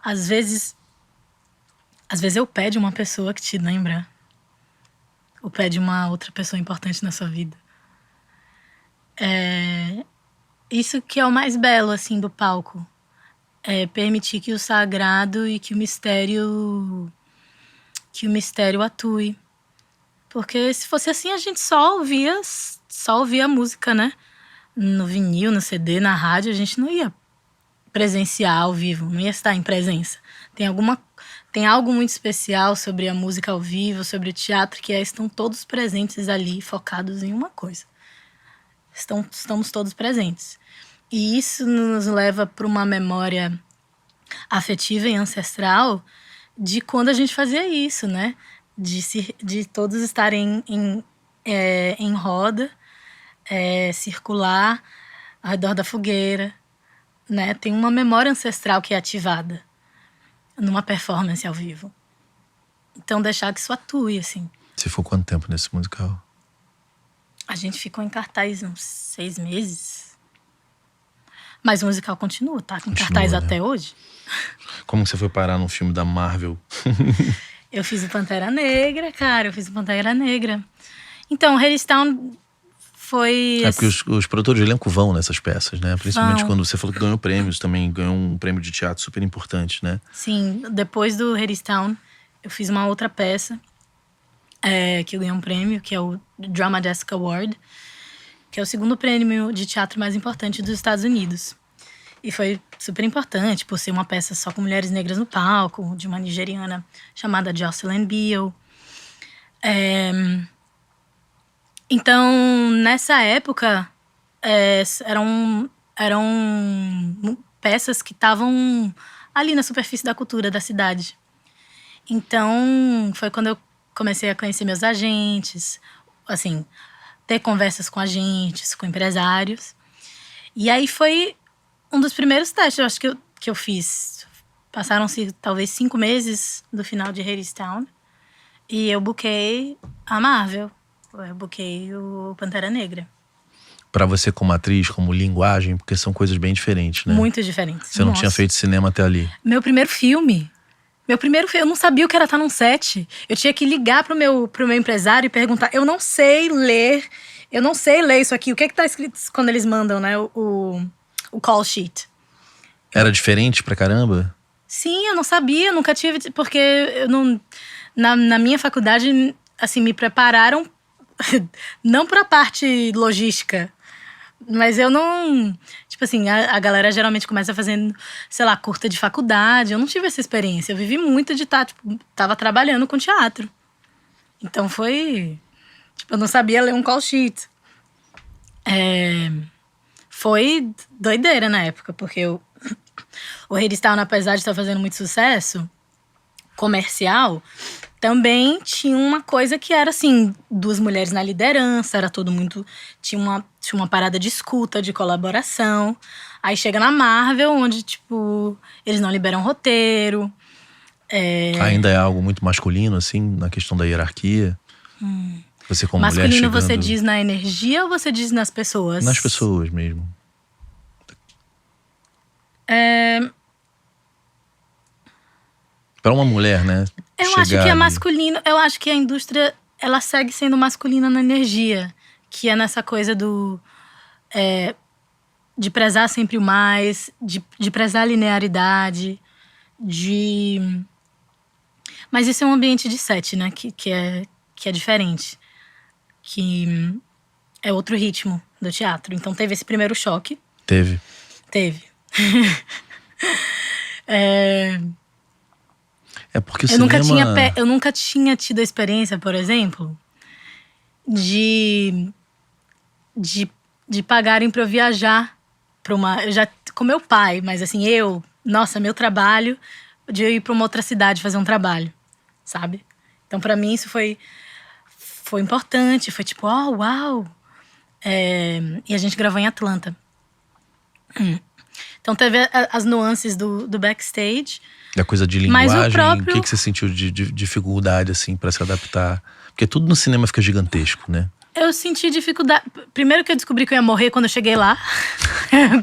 Às vezes eu pé de uma pessoa que te lembra. Ou pé de uma outra pessoa importante na sua vida. Isso que é o mais belo, assim, do palco. É permitir que o sagrado e que o mistério atue. Porque se fosse assim, a gente só ouvia a música, né? No vinil, no CD, na rádio, a gente não ia presenciar ao vivo, não ia estar em presença. Tem algo muito especial sobre a música ao vivo, sobre o teatro, que estão todos presentes ali, focados em uma coisa. Estamos todos presentes. E isso nos leva para uma memória afetiva e ancestral de quando a gente fazia isso, né? De todos estarem em roda, circular ao redor da fogueira, né? Tem uma memória ancestral que é ativada numa performance ao vivo. Então, deixar que isso atue, assim. Você ficou quanto tempo nesse musical? A gente ficou em cartaz uns 6 meses. Mas o musical continua, tá? Em cartaz, né? Até hoje. Como você foi parar num filme da Marvel? Eu fiz o Pantera Negra, cara. Então, Hadestown foi... porque os produtores de elenco vão nessas peças, né? Principalmente quando você falou que ganhou prêmios também. Ganhou um prêmio de teatro super importante, né? Sim, depois do Hadestown, eu fiz uma outra peça que eu ganhei um prêmio, que é o Drama Desk Award, que é o segundo prêmio de teatro mais importante dos Estados Unidos. E foi super importante, por ser uma peça só com mulheres negras no palco, de uma nigeriana chamada Jocelyn Biel. Então, nessa época, eram peças que estavam ali na superfície da cultura da cidade. Então, foi quando eu comecei a conhecer meus agentes, assim, ter conversas com agentes, com empresários. E aí foi um dos primeiros testes, eu acho que eu fiz. Passaram-se talvez 5 meses do final de Hadestown. E eu buquei a Marvel. Eu buquei o Pantera Negra. Pra você como atriz, como linguagem, porque são coisas bem diferentes, né? Muito diferentes. Você não tinha feito cinema até ali. Meu primeiro filme, eu não sabia o que era estar num set. Eu tinha que ligar pro meu empresário e perguntar, eu não sei ler isso aqui. O que tá escrito quando eles mandam, né, o call sheet? Era diferente pra caramba? Sim, eu não sabia, nunca tive, porque eu não... Na minha faculdade, assim, me prepararam não pra parte logística, mas eu não... Tipo assim, a galera geralmente começa fazendo, sei lá, curta de faculdade. Eu não tive essa experiência. Eu vivi muito de tava trabalhando com teatro. Então foi... Tipo, eu não sabia ler um call sheet. Foi doideira na época, porque o Hadestown, apesar de estar fazendo muito sucesso comercial, também tinha uma coisa que era assim, 2 mulheres na liderança, era todo mundo... Tinha uma parada de escuta, de colaboração. Aí chega na Marvel, onde, tipo, eles não liberam roteiro. Ainda é algo muito masculino, assim, na questão da hierarquia. Você como mulher masculino, chegando... você diz na energia ou você diz nas pessoas? Nas pessoas mesmo. Para uma mulher, né? Eu acho que é masculino. Eu acho que a indústria, ela segue sendo masculina na energia. Que é nessa coisa de prezar sempre o mais, de prezar a linearidade, Mas isso é um ambiente de set, né? Que é diferente. Que é outro ritmo do teatro. Então teve esse primeiro choque. Teve. Porque o cinema... Eu nunca tinha tido a experiência, por exemplo, de pagarem pra eu viajar pra uma... Já com meu pai, mas assim, meu trabalho de eu ir pra uma outra cidade fazer um trabalho, sabe? Então pra mim isso foi importante, foi tipo, uau! E a gente gravou em Atlanta. Então teve as nuances do backstage. Da coisa de linguagem, o que você sentiu de dificuldade, assim, pra se adaptar? Porque tudo no cinema fica gigantesco, né? Eu senti dificuldade. Primeiro que eu descobri que eu ia morrer quando eu cheguei lá.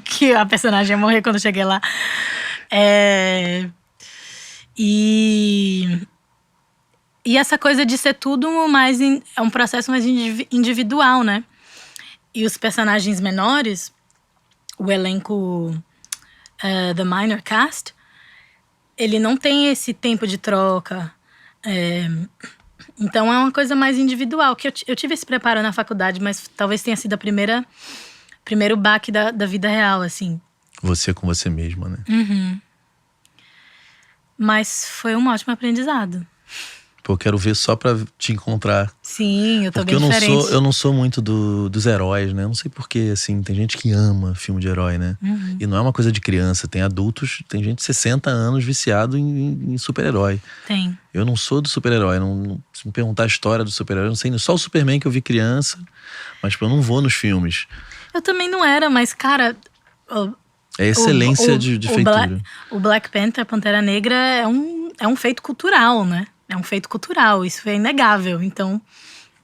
Que a personagem ia morrer quando eu cheguei lá. E essa coisa de ser tudo mais... É um processo mais individual, né? E os personagens menores, o elenco The Minor Cast, ele não tem esse tempo de troca. Então é uma coisa mais individual. Que eu tive esse preparo na faculdade, mas talvez tenha sido primeiro baque da vida real, assim. Você com você mesma, né? Mas foi um ótimo aprendizado. Pô, eu quero ver só pra te encontrar. Sim, eu tô Porque bem diferente. eu não sou muito dos heróis, né? Eu não sei porquê, assim, tem gente que ama filme de herói, né? E não é uma coisa de criança, tem adultos, tem gente de 60 anos viciado em super-herói. Tem. Eu não sou do super-herói, se me perguntar a história do super-herói, eu não sei, só o Superman que eu vi criança, mas eu não vou nos filmes. Eu também não era, mas, cara... É excelência de feitura. O Black Panther, Pantera Negra, é um feito cultural, né? É um feito cultural, isso é inegável. Então,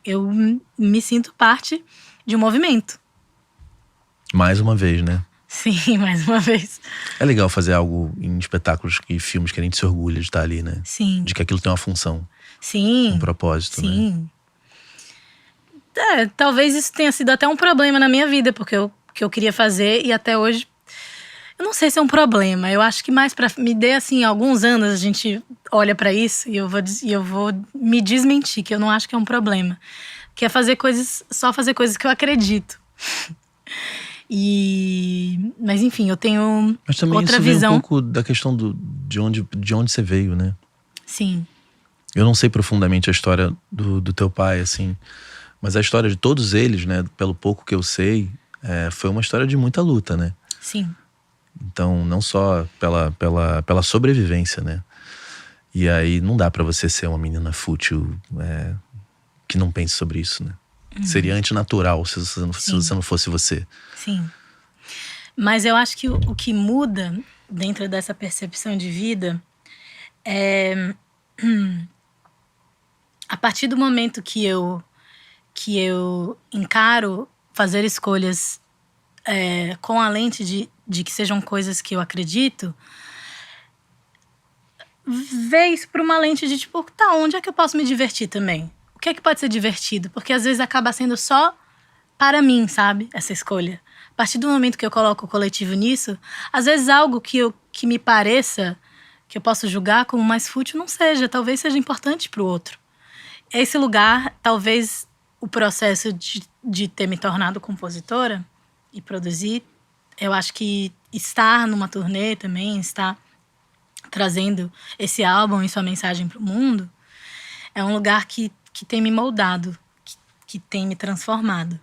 eu me sinto parte de um movimento. Mais uma vez, né? Sim, mais uma vez. É legal fazer algo em espetáculos e filmes que a gente se orgulha de estar ali, né? Sim. De que aquilo tem uma função. Sim. Um propósito, né? Sim. Talvez isso tenha sido até um problema na minha vida, porque eu queria fazer e até hoje... Eu não sei se é um problema. Eu acho que mais pra me dê, assim, alguns anos a gente olha pra isso e eu vou me desmentir, que eu não acho que é um problema. Que é só fazer coisas que eu acredito. Mas enfim, eu tenho Mas também outra isso visão. vem um pouco da questão de onde você veio, né? Sim. Eu não sei profundamente a história do teu pai, assim. Mas a história de todos eles, né? Pelo pouco que eu sei, foi uma história de muita luta, né? Sim. Então, não só pela sobrevivência, né? E aí não dá pra você ser uma menina fútil que não pense sobre isso, né? Seria antinatural se você não fosse você. Sim. Mas eu acho que o que muda dentro dessa percepção de vida é... A partir do momento que eu encaro fazer escolhas com a lente de que sejam coisas que eu acredito, ver isso por uma lente de tipo, tá, onde é que eu posso me divertir também? O que é que pode ser divertido? Porque às vezes acaba sendo só para mim, sabe? Essa escolha. A partir do momento que eu coloco o coletivo nisso, às vezes algo que me pareça, que eu posso julgar como mais fútil, não seja. Talvez seja importante para o outro. Esse lugar, talvez o processo de ter me tornado compositora e produzir, eu acho que estar numa turnê também, estar trazendo esse álbum e sua mensagem para o mundo, é um lugar que tem me moldado, que tem me transformado.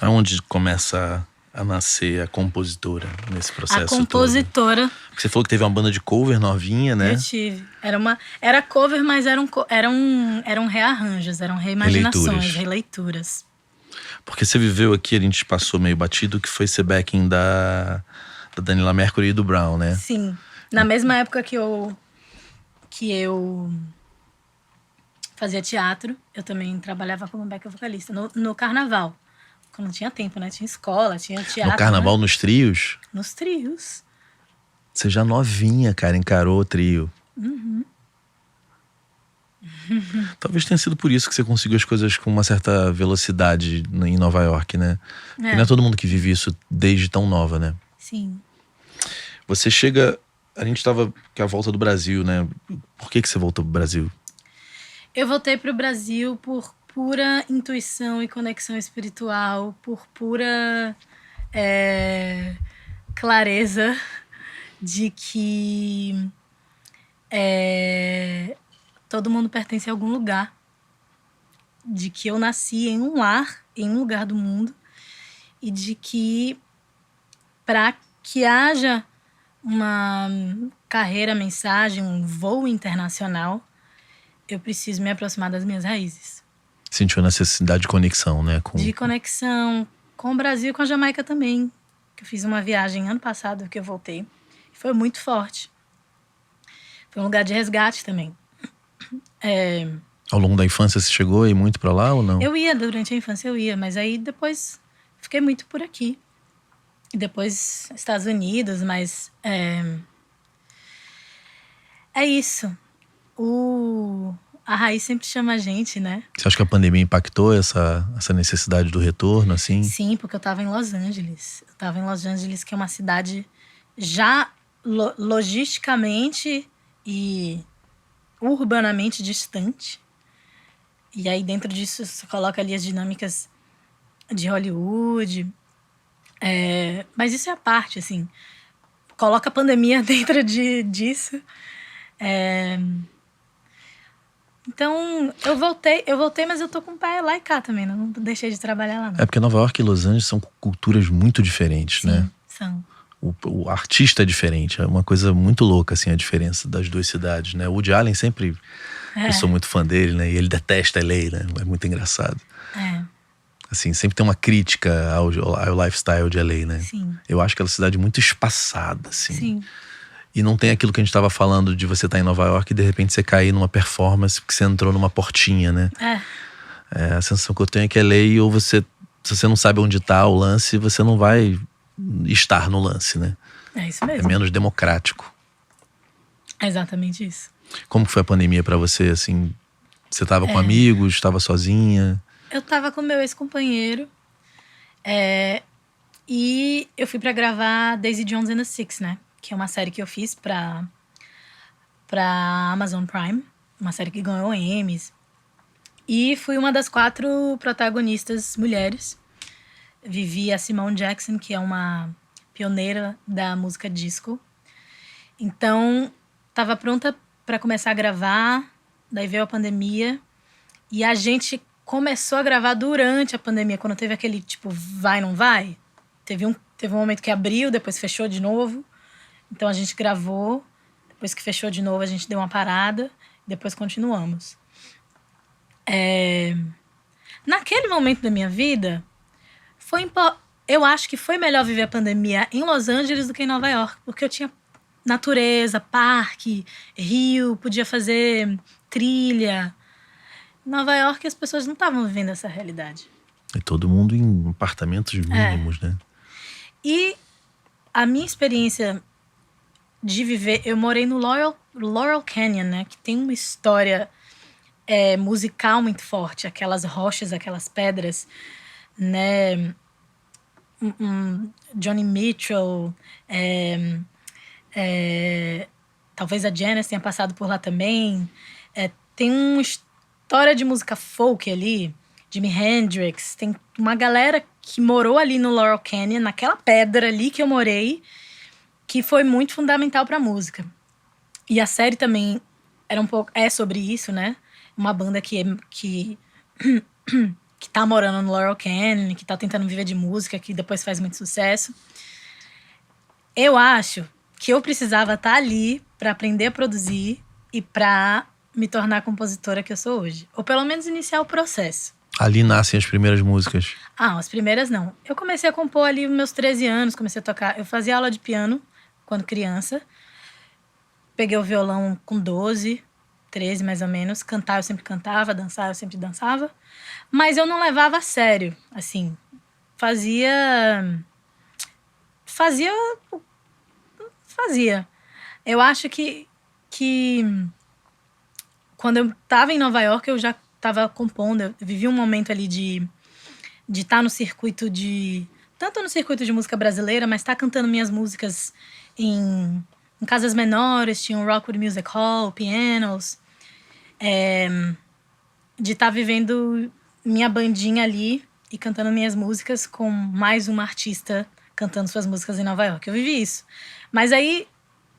Aonde começa a nascer a compositora nesse processo todo? A compositora... Porque você falou que teve uma banda de cover novinha, né? Eu tive. Era cover, mas eram rearranjos, eram reimaginações, releituras. Porque você viveu aqui, a gente passou meio batido, que foi ser backing da Daniela Mercury e do Brown, né? Sim. Na mesma época que eu fazia teatro, eu também trabalhava como back vocalista. No carnaval. Quando não tinha tempo, né? Tinha escola, tinha teatro. No carnaval, né? nos trios? Nos trios. Você já novinha, cara, encarou o trio. Talvez tenha sido por isso que você conseguiu as coisas com uma certa velocidade em Nova York, né? Porque não é todo mundo que vive isso desde tão nova, né? Sim. Você chega... A gente tava com a volta do Brasil, né? Por que você voltou pro Brasil? Eu voltei pro Brasil por pura intuição e conexão espiritual, por pura clareza de que todo mundo pertence a algum lugar, de que eu nasci em um lar, em um lugar do mundo, e de que para que haja uma carreira, mensagem, um voo internacional, eu preciso me aproximar das minhas raízes. Sentiu a necessidade de conexão, né? De conexão com o Brasil e com a Jamaica também. Eu fiz uma viagem ano passado que eu voltei. Foi muito forte. Foi um lugar de resgate também. Ao longo da infância você chegou a ir muito pra lá ou não? Eu ia, durante a infância eu ia, mas aí depois fiquei muito por aqui. E depois Estados Unidos, mas é isso. a raiz sempre chama a gente, né? Você acha que a pandemia impactou essa necessidade do retorno, assim? Sim, porque eu tava em Los Angeles. Eu tava em Los Angeles, que é uma cidade já logisticamente e urbanamente distante. E aí dentro disso você coloca ali as dinâmicas de Hollywood. Mas isso é a parte, assim. Coloca a pandemia dentro disso. Então, eu voltei, mas eu tô com o pé lá e cá também. Não deixei de trabalhar lá, não. É porque Nova York e Los Angeles são culturas muito diferentes, Sim, né? são. O artista é diferente. É uma coisa muito louca, assim, a diferença das duas cidades, né? O Woody Allen sempre... Eu sou muito fã dele, né? E ele detesta LA, né? É muito engraçado. Assim, sempre tem uma crítica ao lifestyle de LA, né? Sim. Eu acho que ela é uma cidade muito espaçada, assim. Sim. E não tem aquilo que a gente estava falando de você estar em Nova York e de repente você cair numa performance porque você entrou numa portinha, né? A sensação que eu tenho é que LA, ou você... Se você não sabe onde tá o lance, você não vai estar no lance, né? É isso mesmo. É menos democrático. É exatamente isso. Como que foi a pandemia pra você, assim? Você tava com amigos, estava sozinha? Eu tava com meu ex-companheiro. E eu fui pra gravar Daisy Jones and the Six, né? Que é uma série que eu fiz pra Amazon Prime. Uma série que ganhou Emmys. E fui uma das 4 protagonistas mulheres. Vivi a Simone Jackson, que é uma pioneira da música disco. Então, tava pronta pra começar a gravar. Daí veio a pandemia. E a gente começou a gravar durante a pandemia. Quando teve aquele, tipo, vai, não vai. Teve um momento que abriu, depois fechou de novo. Então, a gente gravou. Depois que fechou de novo, a gente deu uma parada. Depois continuamos. Naquele momento da minha vida, eu acho que foi melhor viver a pandemia em Los Angeles do que em Nova York. Porque eu tinha natureza, parque, rio, podia fazer trilha. Em Nova York, as pessoas não estavam vivendo essa realidade. E todo mundo em apartamentos mínimos, né? E a minha experiência de viver... Eu morei no Laurel Canyon, né? Que tem uma história musical muito forte. Aquelas rochas, aquelas pedras, né? Johnny Mitchell... talvez a Janis tenha passado por lá também. Tem uma história de música folk ali, Jimi Hendrix. Tem uma galera que morou ali no Laurel Canyon, naquela pedra ali que eu morei, que foi muito fundamental pra música. E a série também é sobre isso, né? Uma banda que tá morando no Laurel Canyon, que tá tentando viver de música, que depois faz muito sucesso. Eu acho que eu precisava estar ali pra aprender a produzir e pra me tornar a compositora que eu sou hoje. Ou pelo menos iniciar o processo. Ali nascem as primeiras músicas. As primeiras não. Eu comecei a compor ali nos meus 13 anos, comecei a tocar. Eu fazia aula de piano quando criança. Peguei o violão com 12, 13 mais ou menos. Cantar eu sempre cantava, dançar eu sempre dançava. Mas eu não levava a sério, assim. Fazia. Eu acho que quando eu tava em Nova York, eu já tava compondo. Eu vivi um momento ali de estar no circuito tanto no circuito de música brasileira, mas estar cantando minhas músicas em casas menores. Tinha o Rockwood Music Hall, pianos. De estar vivendo minha bandinha ali e cantando minhas músicas com mais uma artista cantando suas músicas em Nova York. Eu vivi isso. Mas aí,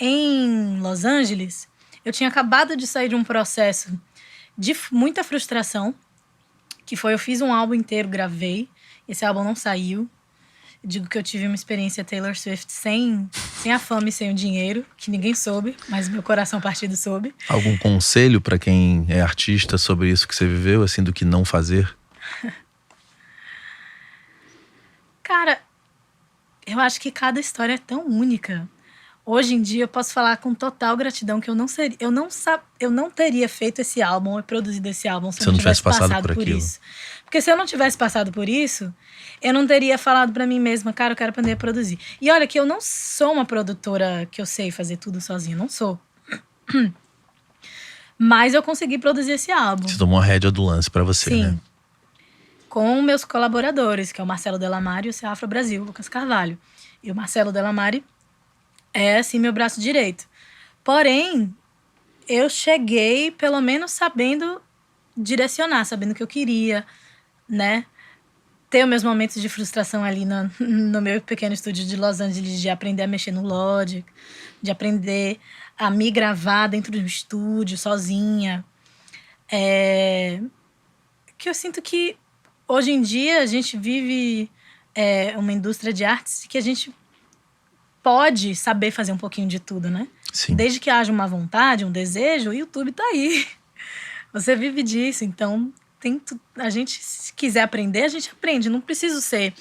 em Los Angeles, eu tinha acabado de sair de um processo de muita frustração, que foi, eu fiz um álbum inteiro, gravei, esse álbum não saiu. Eu digo que eu tive uma experiência Taylor Swift sem a fama e sem o dinheiro, que ninguém soube, mas meu coração partido soube. Algum conselho pra quem é artista sobre isso que você viveu, assim, do que não fazer? Cara, eu acho que cada história é tão única. Hoje em dia eu posso falar com total gratidão que eu não teria feito esse álbum e produzido esse álbum se eu não tivesse passado por isso. Porque se eu não tivesse passado por isso, eu não teria falado pra mim mesma, cara, eu quero aprender a produzir. E olha que eu não sou uma produtora que eu sei fazer tudo sozinha, não sou. Mas eu consegui produzir esse álbum. Você tomou a rédea do lance pra você, Sim. né? Com meus colaboradores, que é o Marcelo Delamare e o Ceafro Brasil, Lucas Carvalho. E o Marcelo Delamare é, assim, meu braço direito. Porém, eu cheguei, pelo menos, sabendo direcionar, sabendo o que eu queria, né? Ter os meus momentos de frustração ali no meu pequeno estúdio de Los Angeles, de aprender a mexer no Logic, de aprender a me gravar dentro de um estúdio, sozinha. Que eu sinto que, hoje em dia, a gente vive uma indústria de artes que a gente pode saber fazer um pouquinho de tudo, né? Sim. Desde que haja uma vontade, um desejo, o YouTube tá aí. Você vive disso, então a gente, se quiser aprender, a gente aprende. Não preciso ser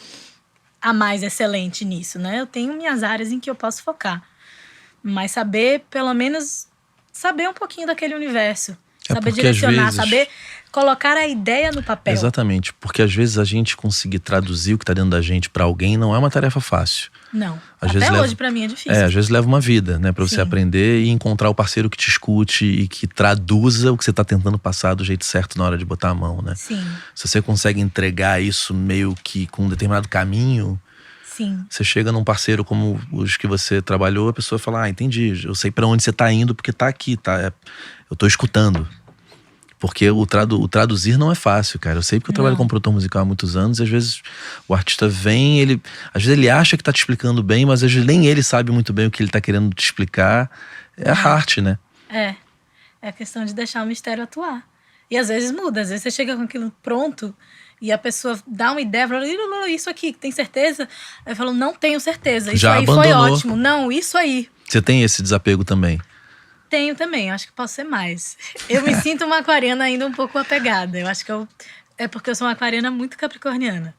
a mais excelente nisso, né? Eu tenho minhas áreas em que eu posso focar. Mas saber, pelo menos, saber um pouquinho daquele universo. Saber porque, às direcionar, vezes, saber colocar a ideia no papel. Exatamente, porque às vezes a gente conseguir traduzir o que tá dentro da gente pra alguém não é uma tarefa fácil. Não, Às até vezes hoje leva- pra mim é difícil. Às vezes leva uma vida, né? Pra você Sim. aprender e encontrar o parceiro que te escute e que traduza o que você tá tentando passar do jeito certo na hora de botar a mão, né? Sim, Se você consegue entregar isso meio que com um determinado caminho, sim. você chega num parceiro como os que você trabalhou, a pessoa fala, ah, entendi, eu sei pra onde você tá indo porque tá aqui, tá? Eu tô escutando. Porque o traduzir não é fácil, cara. Eu sei porque eu trabalho como produtor musical há muitos anos e às vezes o artista vem, às vezes ele acha que tá te explicando bem, mas às vezes nem ele sabe muito bem o que ele tá querendo te explicar. É a arte, né? É a questão de deixar o mistério atuar. E às vezes muda, às vezes você chega com aquilo pronto e a pessoa dá uma ideia, fala, isso aqui, tem certeza? Eu falo, não tenho certeza, isso Já aí foi abandonou. ótimo. Não, isso aí. Você tem esse desapego também. Tenho também, acho que posso ser mais. Eu me sinto uma aquariana ainda um pouco apegada. Eu acho que é porque eu sou uma aquariana muito capricorniana.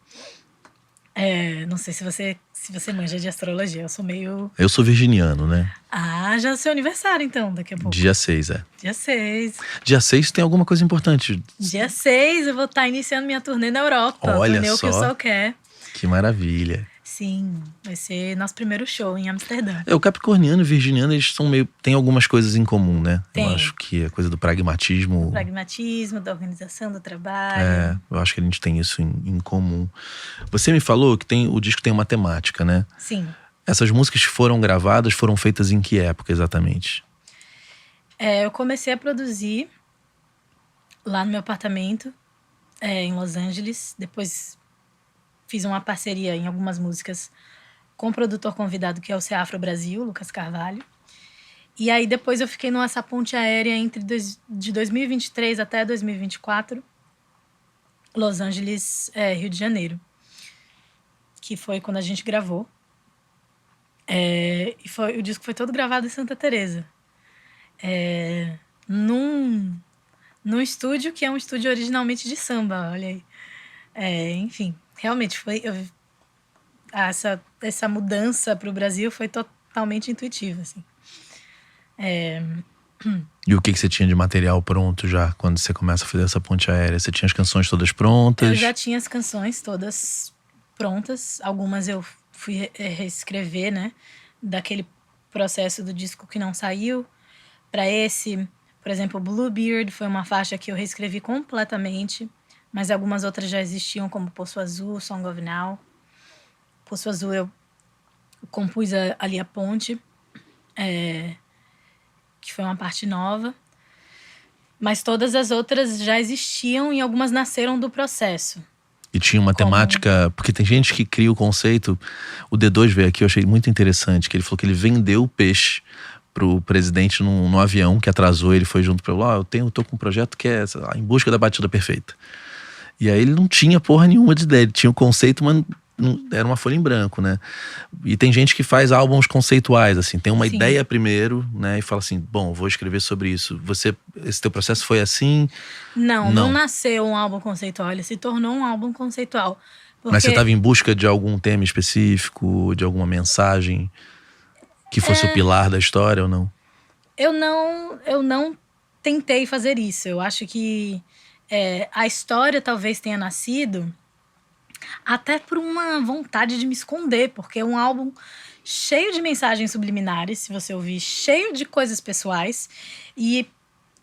Não sei se você manja de astrologia, eu sou meio... Eu sou virginiano, né? Ah, já é seu aniversário então, daqui a pouco. Dia 6, é. Dia 6. Dia 6 tem alguma coisa importante. Dia 6 eu vou estar iniciando minha turnê na Europa. Olha Turnê O Que o só. Sol Quer. Que maravilha. Sim, vai ser nosso primeiro show em Amsterdã. O capricorniano e o virginiano, eles são meio... Tem algumas coisas em comum, né? Tem. Eu acho que a coisa do pragmatismo... Pragmatismo, da organização do trabalho. Eu acho que a gente tem isso em comum. Você me falou que o disco tem uma temática, né? Sim. Essas músicas que foram gravadas foram feitas em que época exatamente? Eu comecei a produzir lá no meu apartamento, em Los Angeles. Depois fiz uma parceria em algumas músicas com o produtor convidado, que é o Ceafro Brasil, Lucas Carvalho. E aí depois eu fiquei nessa ponte aérea de 2023 até 2024, Los Angeles, Rio de Janeiro. Que foi quando a gente gravou. O disco foi todo gravado em Santa Teresa. Num estúdio que é um estúdio originalmente de samba, olha aí. Enfim, realmente foi... Essa mudança para o Brasil foi totalmente intuitiva, assim. E o que você tinha de material pronto já, quando você começa a fazer essa ponte aérea? Você tinha as canções todas prontas? Eu já tinha as canções todas prontas. Algumas eu fui reescrever, né? Daquele processo do disco que não saiu. Para esse, por exemplo, Bluebeard foi uma faixa que eu reescrevi completamente. Mas algumas outras já existiam, como Poço Azul, Song of Now. Poço Azul eu compus ali a ponte, que foi uma parte nova. Mas todas as outras já existiam e algumas nasceram do processo. E tinha uma temática... Porque tem gente que cria o conceito... O D2 veio aqui, eu achei muito interessante, que ele falou que ele vendeu o peixe pro presidente num avião que atrasou. Ele foi junto para ele, eu tô com um projeto que é, sei lá, Em Busca da Batida Perfeita. E aí ele não tinha porra nenhuma de ideia. Ele tinha o conceito, mas era uma folha em branco, né? E tem gente que faz álbuns conceituais, assim. Tem uma Sim. ideia primeiro, né? E fala assim, bom, vou escrever sobre isso. Esse teu processo foi assim? Não nasceu um álbum conceitual. Ele se tornou um álbum conceitual. Mas você estava em busca de algum tema específico, de alguma mensagem que fosse o pilar da história ou não? Eu não tentei fazer isso. Eu acho que a história talvez tenha nascido até por uma vontade de me esconder, porque é um álbum cheio de mensagens subliminares, se você ouvir, cheio de coisas pessoais, e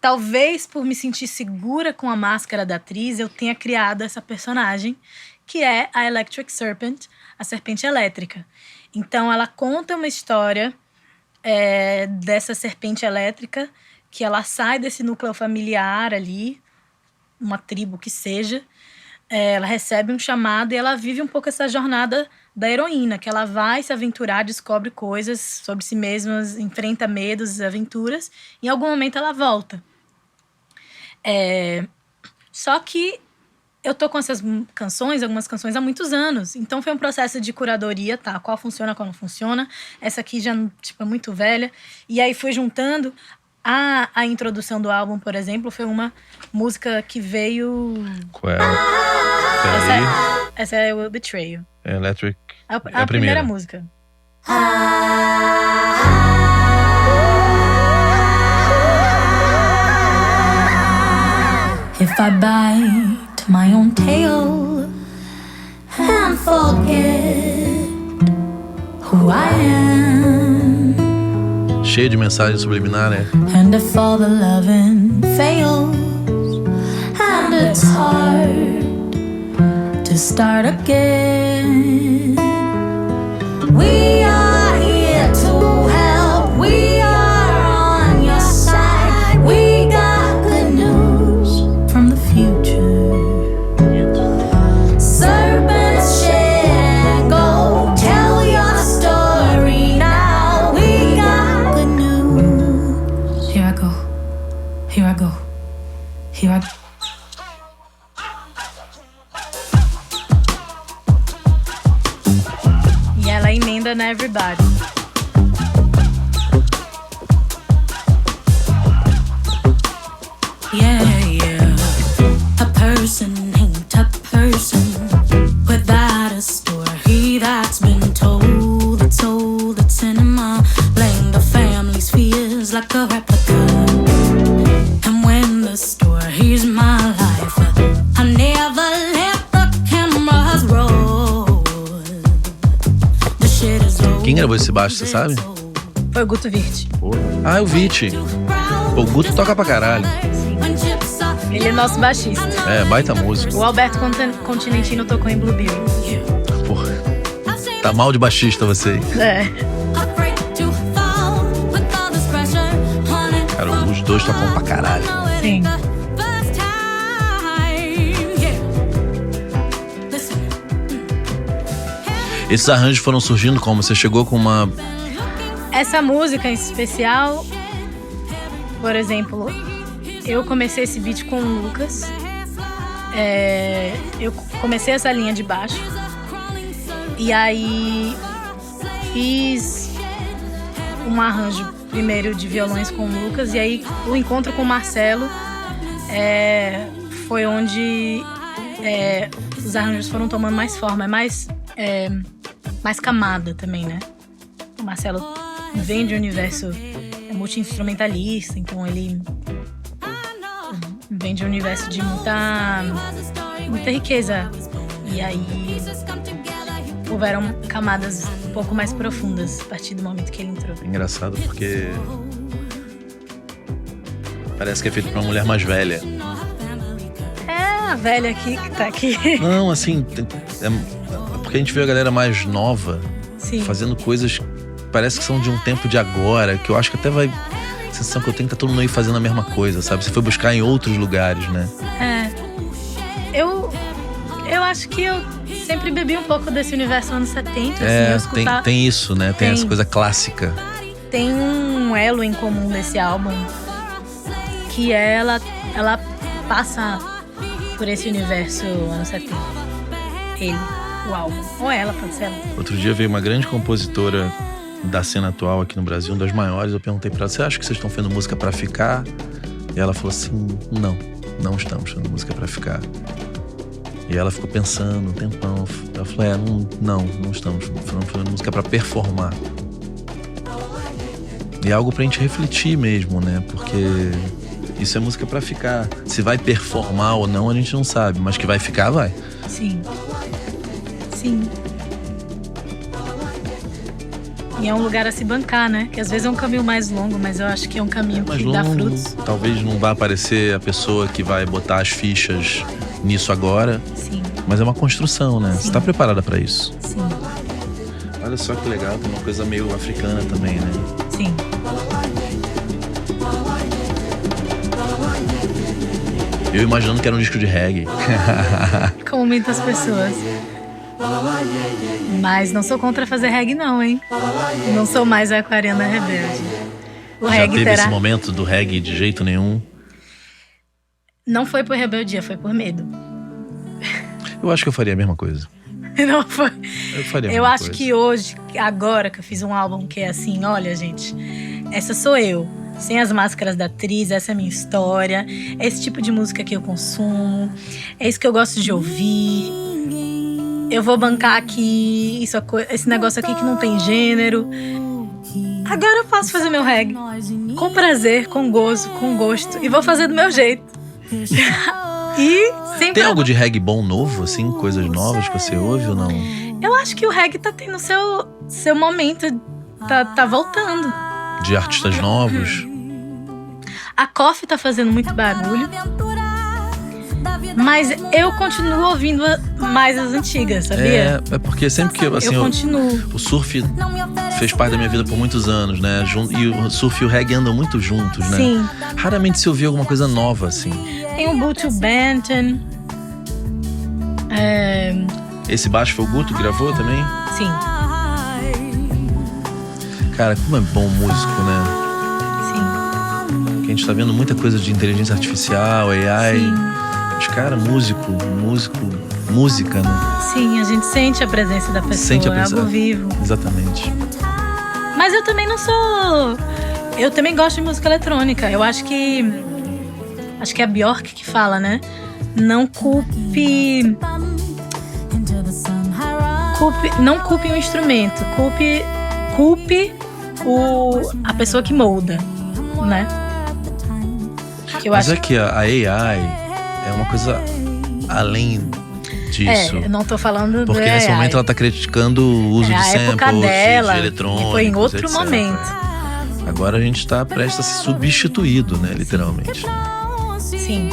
talvez por me sentir segura com a máscara da atriz, eu tenha criado essa personagem, que é a Electric Serpent, a serpente elétrica. Então, ela conta uma história dessa serpente elétrica, que ela sai desse núcleo familiar ali, uma tribo que seja, ela recebe um chamado e ela vive um pouco essa jornada da heroína, que ela vai se aventurar, descobre coisas sobre si mesma, enfrenta medos, aventuras, e em algum momento ela volta. Só que eu tô com essas canções, algumas canções, há muitos anos. Então foi um processo de curadoria, tá? Qual funciona, qual não funciona. Essa aqui já, tipo, é muito velha. E aí fui juntando. A introdução do álbum, por exemplo, foi uma música que veio... Qual é? Peraí. Essa é o Betray You. É Electric. É a primeira música. If I bite my own tail and forget who I am, Cheio de mensagem subliminar, né? and if all the loving fails, and it's hard to start again, we are here to help. We are on your side. We got good news from the future. Serpents shed gold. Tell your story now. We got good news. Here I go. Here I go. Here I go. E ela emenda na Everybody. Yeah, yeah. A person ain't a person without a story that's been told. It's old, it's in my blame the family's fears like a replica. And when the story's my life, I never let the cameras roll. The shit is old. Quem gravou esse baixo, você sabe? Foi o Guto Virt. Ah, o Vit. Pô, o Guto toca pra caralho. Ele é nosso baixista. É, baita música. O Alberto Continentino tocou em Blueberry. Porra. Tá mal de baixista você. Cara, os dois tocam pra caralho. Sim. Esses arranjos foram surgindo como? Você chegou com uma... Essa música em especial, por exemplo, eu comecei esse beat com o Lucas. Eu comecei essa linha de baixo. E aí fiz um arranjo primeiro de violões com o Lucas. E aí o encontro com o Marcelo foi onde os arranjos foram tomando mais forma. Mais camada também, né? O Marcelo vem de um universo multi-instrumentalista, então ele vem de um universo de muita riqueza. E aí houveram camadas um pouco mais profundas a partir do momento que ele entrou. Engraçado porque parece que é feito pra uma mulher mais velha. É a velha aqui que tá aqui. Não, assim, é porque a gente vê a galera mais nova Sim. fazendo coisas que parece que são de um tempo de agora, que eu acho que até vai... A sensação que eu tenho que tá todo mundo aí fazendo a mesma coisa, sabe? Você foi buscar em outros lugares, né? Eu acho que eu sempre bebi um pouco desse universo anos 70. Assim, tem isso, né? Tem essa coisa clássica. Tem um elo em comum desse álbum, que ela passa por esse universo anos 70. Ele, o álbum. Ou ela, pode ser ela. Outro dia veio uma grande compositora da cena atual aqui no Brasil, uma das maiores. Eu perguntei pra ela, você acha que vocês estão fazendo música pra ficar? E ela falou assim, não estamos fazendo música pra ficar. E ela ficou pensando um tempão. Ela falou, não estamos fazendo música pra performar. E é algo pra gente refletir mesmo, né? Porque isso é música pra ficar. Se vai performar ou não, a gente não sabe. Mas que vai ficar, vai. Sim. E é um lugar a se bancar, né? Que às vezes é um caminho mais longo, mas eu acho que é um caminho Mas que dá longo, frutos. talvez não vá aparecer a pessoa que vai botar as fichas nisso agora. Sim, Mas é uma construção, né? Você tá preparada pra isso. sim, Olha só que legal, tem uma coisa meio africana também, né? sim. Eu imaginando que era um disco de reggae. Como muitas pessoas. Mas não sou contra fazer reggae não, hein? Não sou mais a aquariana rebelde. O Já reggae teve terá... esse momento do reggae de jeito nenhum? Não foi por rebeldia, foi por medo. Eu acho que eu faria a mesma coisa. Não foi. Eu faria a Eu mesma acho coisa. que hoje, agora que eu fiz um álbum que é assim, olha, gente, essa sou eu. Sem as máscaras da atriz, essa é a minha história. É esse tipo de música que eu consumo. É isso que eu gosto de ouvir. Eu vou bancar aqui esse negócio aqui que não tem gênero. Agora eu posso fazer meu reggae. Com prazer, com gozo, com gosto. E vou fazer do meu jeito. E sempre. Tem algo de reggae bom novo, assim? Coisas novas que você ouve ou não? Eu acho que o reggae tá tendo seu momento. Tá voltando. De artistas novos? A Coffee tá fazendo muito barulho. Mas eu continuo ouvindo mais as antigas, sabia? É porque sempre que assim, eu continuo. o surf fez parte da minha vida por muitos anos, né? E o surf e o reggae andam muito juntos, né? Sim. Raramente se ouvia alguma coisa nova, assim. Tem o Butu Benton. Esse baixo foi o Guto que gravou também? Sim, Cara, como é bom músico, né? sim, Que a gente tá vendo muita coisa de inteligência artificial, AI. sim. Mas, cara, música, né? Sim, a gente sente a presença da pessoa, Sente a é presença. algo vivo. Exatamente. Mas eu também não sou... Eu também gosto de música eletrônica. Eu acho que é a Björk que fala, né? Não culpe não culpe o instrumento, culpe a pessoa que molda, né? Que eu Mas acho é que a AI é uma coisa além disso. eu não tô falando do Porque nesse AI. momento ela tá criticando o uso É de a época samples, dela, de eletrônicos, foi em outro etc. momento. Agora a gente tá prestes a ser substituído, né? Literalmente. Sim,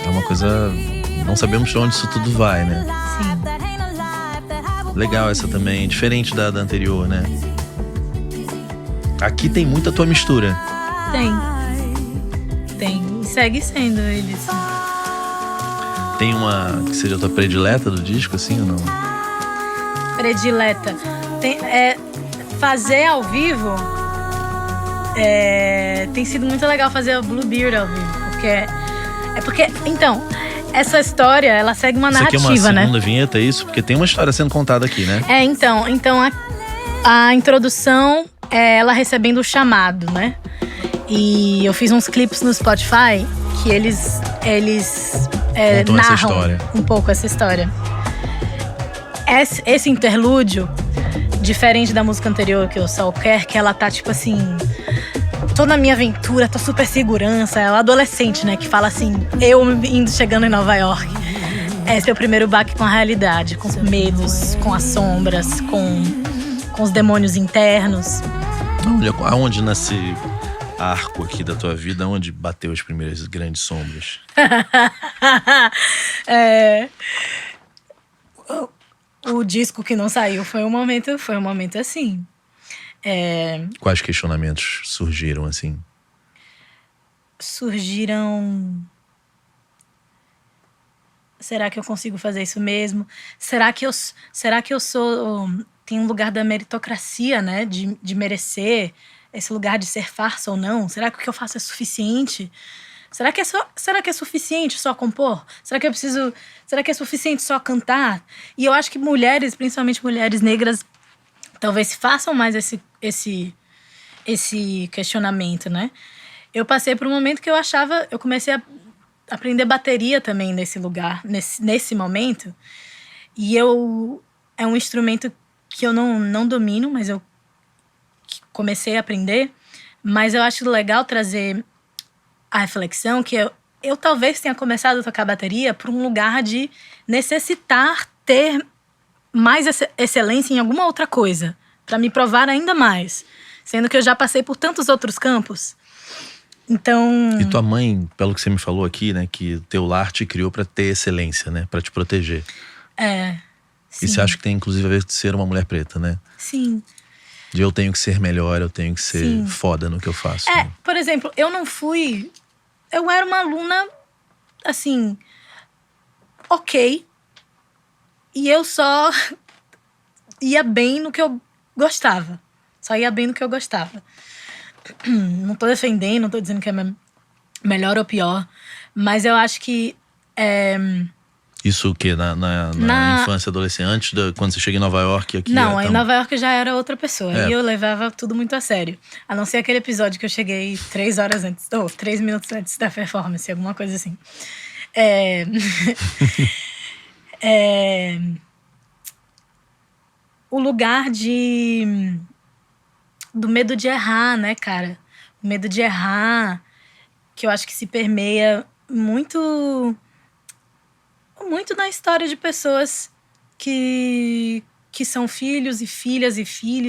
É uma coisa... Não sabemos pra onde isso tudo vai, né? sim. Legal essa também, diferente da anterior, né? Aqui tem muita tua mistura. Tem. E segue sendo eles. Tem uma que seja a tua predileta do disco, assim, ou não? Predileta. Fazer ao vivo tem sido muito legal fazer o Bluebeard ao vivo. Porque, então, essa história, ela segue uma Isso aqui é narrativa, uma né? segunda vinheta, é isso? Porque tem uma história sendo contada aqui, né? Então a introdução é ela recebendo o chamado, né? E eu fiz uns clipes no Spotify que eles Contam essa narram história. um pouco essa história. Esse interlúdio, diferente da música anterior, que é o Soul Care, que ela tá tipo assim... Tô na minha aventura, tô super segurança. Ela é adolescente, né? Que fala assim, chegando em Nova York. Esse é o primeiro baque com a realidade, com os medos, com as sombras, com os demônios internos. Olha, aonde nesse arco aqui da tua vida, aonde bateu as primeiras grandes sombras? O disco que não saiu foi um momento assim. Quais questionamentos surgiram, assim? Surgiram... Será que eu consigo fazer isso mesmo? Será que eu sou... Tem um lugar da meritocracia, né? De merecer esse lugar de ser farsa ou não? Será que o que eu faço é suficiente? Será que é suficiente só compor? Será que é suficiente só cantar? E eu acho que mulheres, principalmente mulheres negras, talvez façam mais esse questionamento, né? Eu passei por um momento que eu comecei a aprender bateria também nesse lugar, nesse momento. E é um instrumento que eu não domino, mas eu comecei a aprender. Mas eu acho legal trazer a reflexão que eu talvez tenha começado a tocar bateria por um lugar de necessitar ter mais excelência em alguma outra coisa. pra me provar ainda mais. Sendo que eu já passei por tantos outros campos. Então... E tua mãe, pelo que você me falou aqui, né? Que teu lar te criou pra ter excelência, né? Pra te proteger. Sim. E você acha que tem inclusive a ver com ser uma mulher preta, né? Sim. De eu tenho que ser melhor, eu tenho que ser Sim. foda no que eu faço. Né? Por exemplo, eu não fui... Eu era uma aluna, assim... Ok. E eu só ia bem no que eu gostava. Só ia bem no que eu gostava. Não tô defendendo, não tô dizendo que é melhor ou pior. Mas eu acho que... Isso o quê? Na infância, adolescente? Antes, quando você chega em Nova York? Aqui Não, em Nova York eu já era outra pessoa. É. E eu levava tudo muito a sério. A não ser aquele episódio que eu cheguei 3 horas antes, ou 3 minutos antes da performance, alguma coisa assim. O lugar do medo de errar, né, cara? O medo de errar, que eu acho que se permeia muito na história de pessoas que são filhos e filhas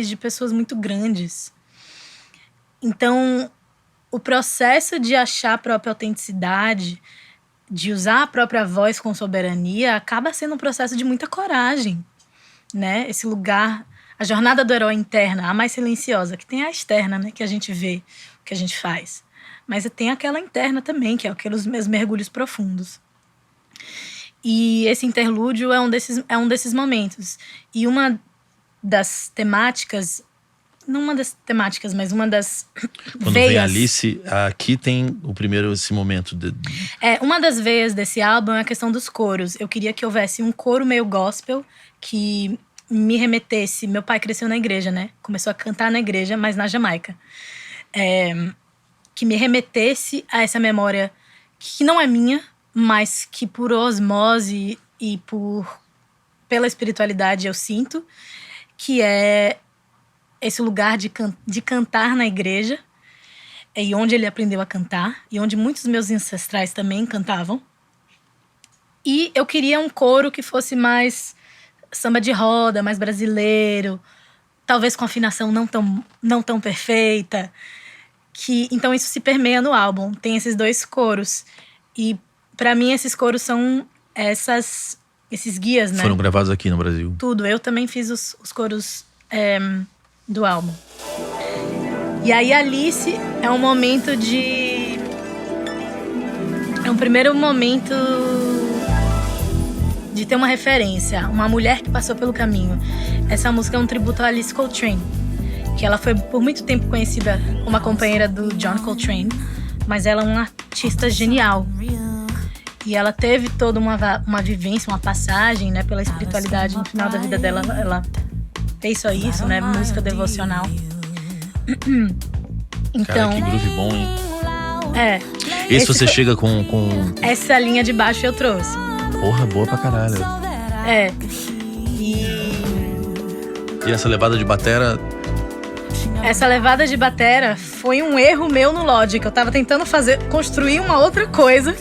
de pessoas muito grandes. Então, o processo de achar a própria autenticidade, de usar a própria voz com soberania, acaba sendo um processo de muita coragem, né? Esse lugar, a jornada do herói interna, a mais silenciosa, que tem a externa, né? Que a gente vê, o que a gente faz. Mas tem aquela interna também, que é aqueles meus mergulhos profundos. E esse interlúdio é um desses momentos. E uma das temáticas... Não uma das temáticas, mas uma das Quando veias... vem a Alice, aqui tem o primeiro esse momento. Uma das veias desse álbum é a questão dos coros. Eu queria que houvesse um coro meio gospel que me remetesse... Meu pai cresceu na igreja, né? Começou a cantar na igreja, mas na Jamaica. Que me remetesse a essa memória que não é minha, mas que por osmose e pela espiritualidade eu sinto, que é esse lugar de cantar na igreja, e onde ele aprendeu a cantar, e onde muitos meus ancestrais também cantavam. E eu queria um coro que fosse mais samba de roda, mais brasileiro, talvez com afinação não tão perfeita. Então isso se permeia no álbum, tem esses 2 coros. E pra mim esses coros são esses guias, né? Foram gravados aqui no Brasil. Tudo, eu também fiz os coros do álbum. E aí Alice é um momento é um primeiro momento de ter uma referência, uma mulher que passou pelo caminho. Essa música é um tributo a Alice Coltrane, que ela foi por muito tempo conhecida como a companheira do John Coltrane, mas ela é uma artista genial. E ela teve toda uma vivência, uma passagem, né, pela espiritualidade. No final da vida dela, ela fez só isso, né, música devocional. Então, cara, que groove bom, hein? Esse você chega com... Essa linha de baixo eu trouxe. Porra, boa pra caralho. E essa levada de batera... Essa levada de batera foi um erro meu no Logic. Eu tava tentando construir uma outra coisa.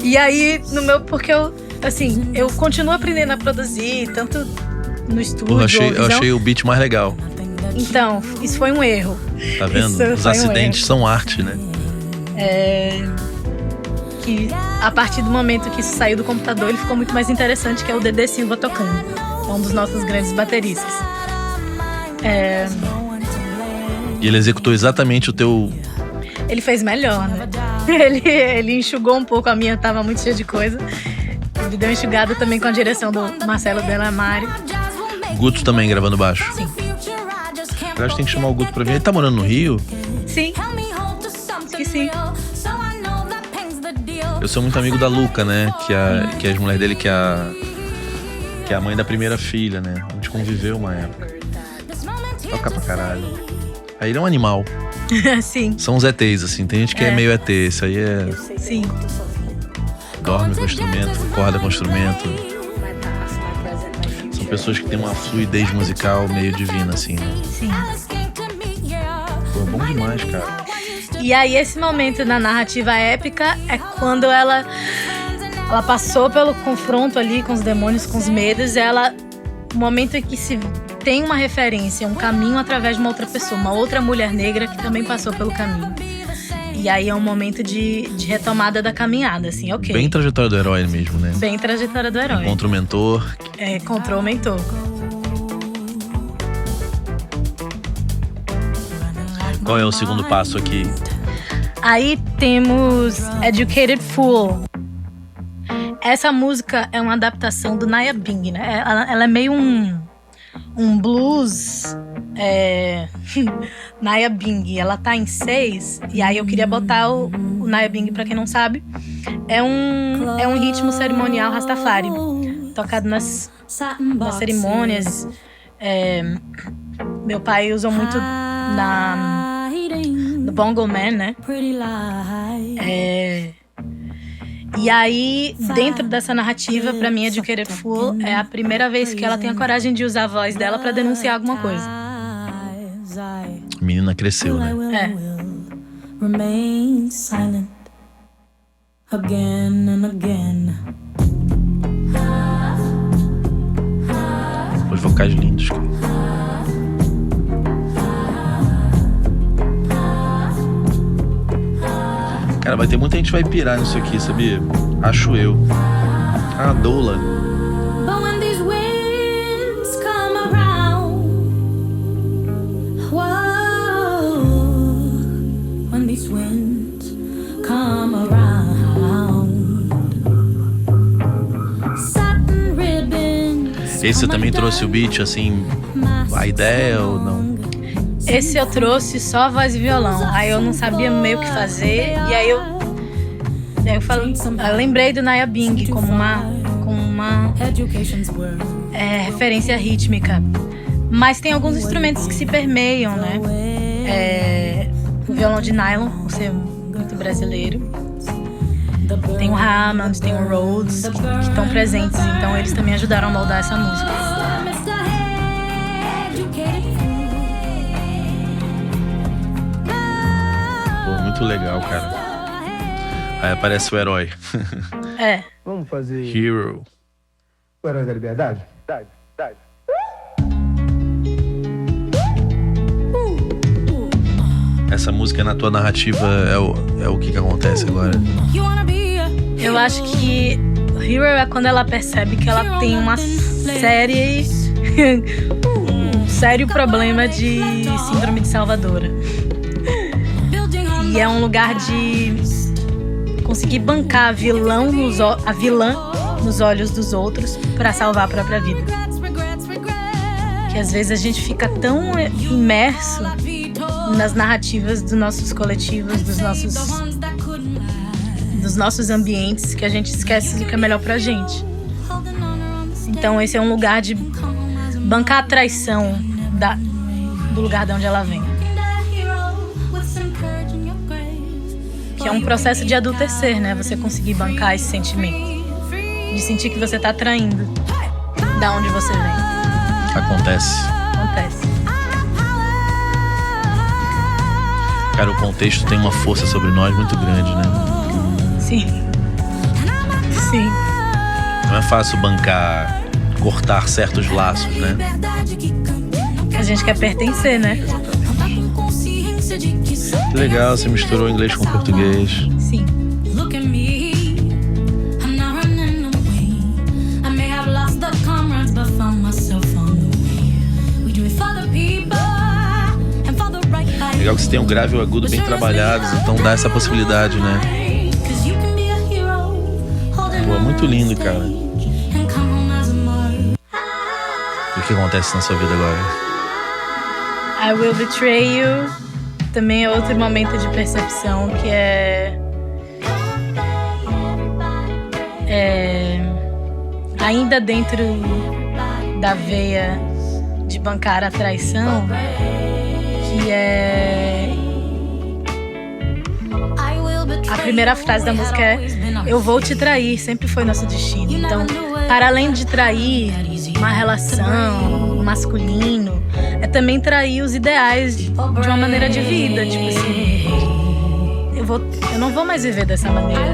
E aí, porque eu continuo aprendendo a produzir, tanto no estúdio... Porra, eu achei o beat mais legal. Então, isso foi um erro. Tá vendo? Os acidentes são arte, né? Que a partir do momento que isso saiu do computador, ele ficou muito mais interessante, que é o Dedê Silva tocando. É um dos nossos grandes bateristas. E ele executou exatamente o teu... Ele fez melhor, né? Ele enxugou um pouco, a minha tava muito cheia de coisa. Ele deu uma enxugada também com a direção do Marcelo Delamare. Guto também gravando baixo. Sim. Eu acho que tem que chamar o Guto pra vir. Ele tá morando no Rio? Sim. Acho que sim. Eu sou muito amigo da Luca, né? Que é a mulher dele, que é a mãe da primeira filha, né? A gente conviveu uma época. Toca pra caralho. Aí ele é um animal. Sim. São os ETs, assim. Tem gente que é meio ET. Isso aí é... Sim. Dorme com o instrumento, acorda com o instrumento. São pessoas que têm uma fluidez musical meio divina, assim, né? Sim. Pô, bom demais, cara. E aí, esse momento na narrativa épica é quando ela passou pelo confronto ali com os demônios, com os medos. O momento em que tem uma referência, um caminho através de uma outra pessoa, uma outra mulher negra que também passou pelo caminho. E aí é um momento de retomada da caminhada, assim, ok. Bem trajetória do herói mesmo, né? Bem trajetória do herói. Encontra o mentor. Encontrou o mentor. Qual é o segundo passo aqui? Aí temos Educated Fool. Essa música é uma adaptação do Naya Bing, né? Ela é meio um blues Naya Bing. Ela tá em 6, e aí eu queria botar o Naya Bing, pra quem não sabe. É um ritmo cerimonial Rastafari, tocado nas cerimônias. Meu pai usou muito no Bongo Man, né? E aí, dentro dessa narrativa, pra mim, Educated Fool é a primeira vez que ela tem a coragem de usar a voz dela pra denunciar alguma coisa. A menina cresceu, né? Remain silent again and again. Os vocais lindos, cara. Cara, vai ter muita gente que vai pirar nisso aqui, sabia? Acho eu. A doula. But when these winds come around, whoa, when these winds come around, satin ribbons. Esse você também trouxe o beat, assim, a ideia ou não? Esse eu trouxe só voz e violão. Aí eu não sabia meio o que fazer. E aí eu lembrei do Naya Bing como uma referência rítmica. Mas tem alguns instrumentos que se permeiam, né? O violão de nylon, por ser muito brasileiro. Tem o Hammond, tem o Rhodes, que estão presentes. Então eles também ajudaram a moldar essa música. Muito legal, cara. Aí aparece o herói. Vamos fazer Hero. o Herói da Liberdade? Essa música na tua narrativa é o que acontece agora? Eu acho que Hero é quando ela percebe que ela tem um sério problema de síndrome de Salvadora. E é um lugar de conseguir bancar a vilã nos olhos dos outros pra salvar a própria vida. Que às vezes a gente fica tão imerso nas narrativas dos nossos coletivos, dos nossos ambientes, que a gente esquece do que é melhor pra gente. Então esse é um lugar de bancar a traição do lugar de onde ela vem. Que é um processo de adultecer, né? Você conseguir bancar esse sentimento. De sentir que você tá traindo da onde você vem. Acontece. Cara, o contexto tem uma força sobre nós muito grande, né? Sim. Não é fácil cortar certos laços, né? A gente quer pertencer, né? Que legal, você misturou inglês com português. Sim. Look at me, I'm not running away. I may have lost the comrades, but found myself on the way. We do it for the people and for the right fight. Legal que você tem o grave e o agudo bem trabalhados, então dá essa possibilidade, né? Pô, muito lindo, cara. E o que acontece na sua vida agora? I Will Betray You também é outro momento de percepção que ainda dentro da veia de bancar a traição, que é a primeira frase da música é: eu vou te trair, sempre foi nosso destino. Então, para além de trair uma relação, um masculino, é também trair os ideais de uma maneira de vida. Tipo assim, eu não vou mais viver dessa maneira.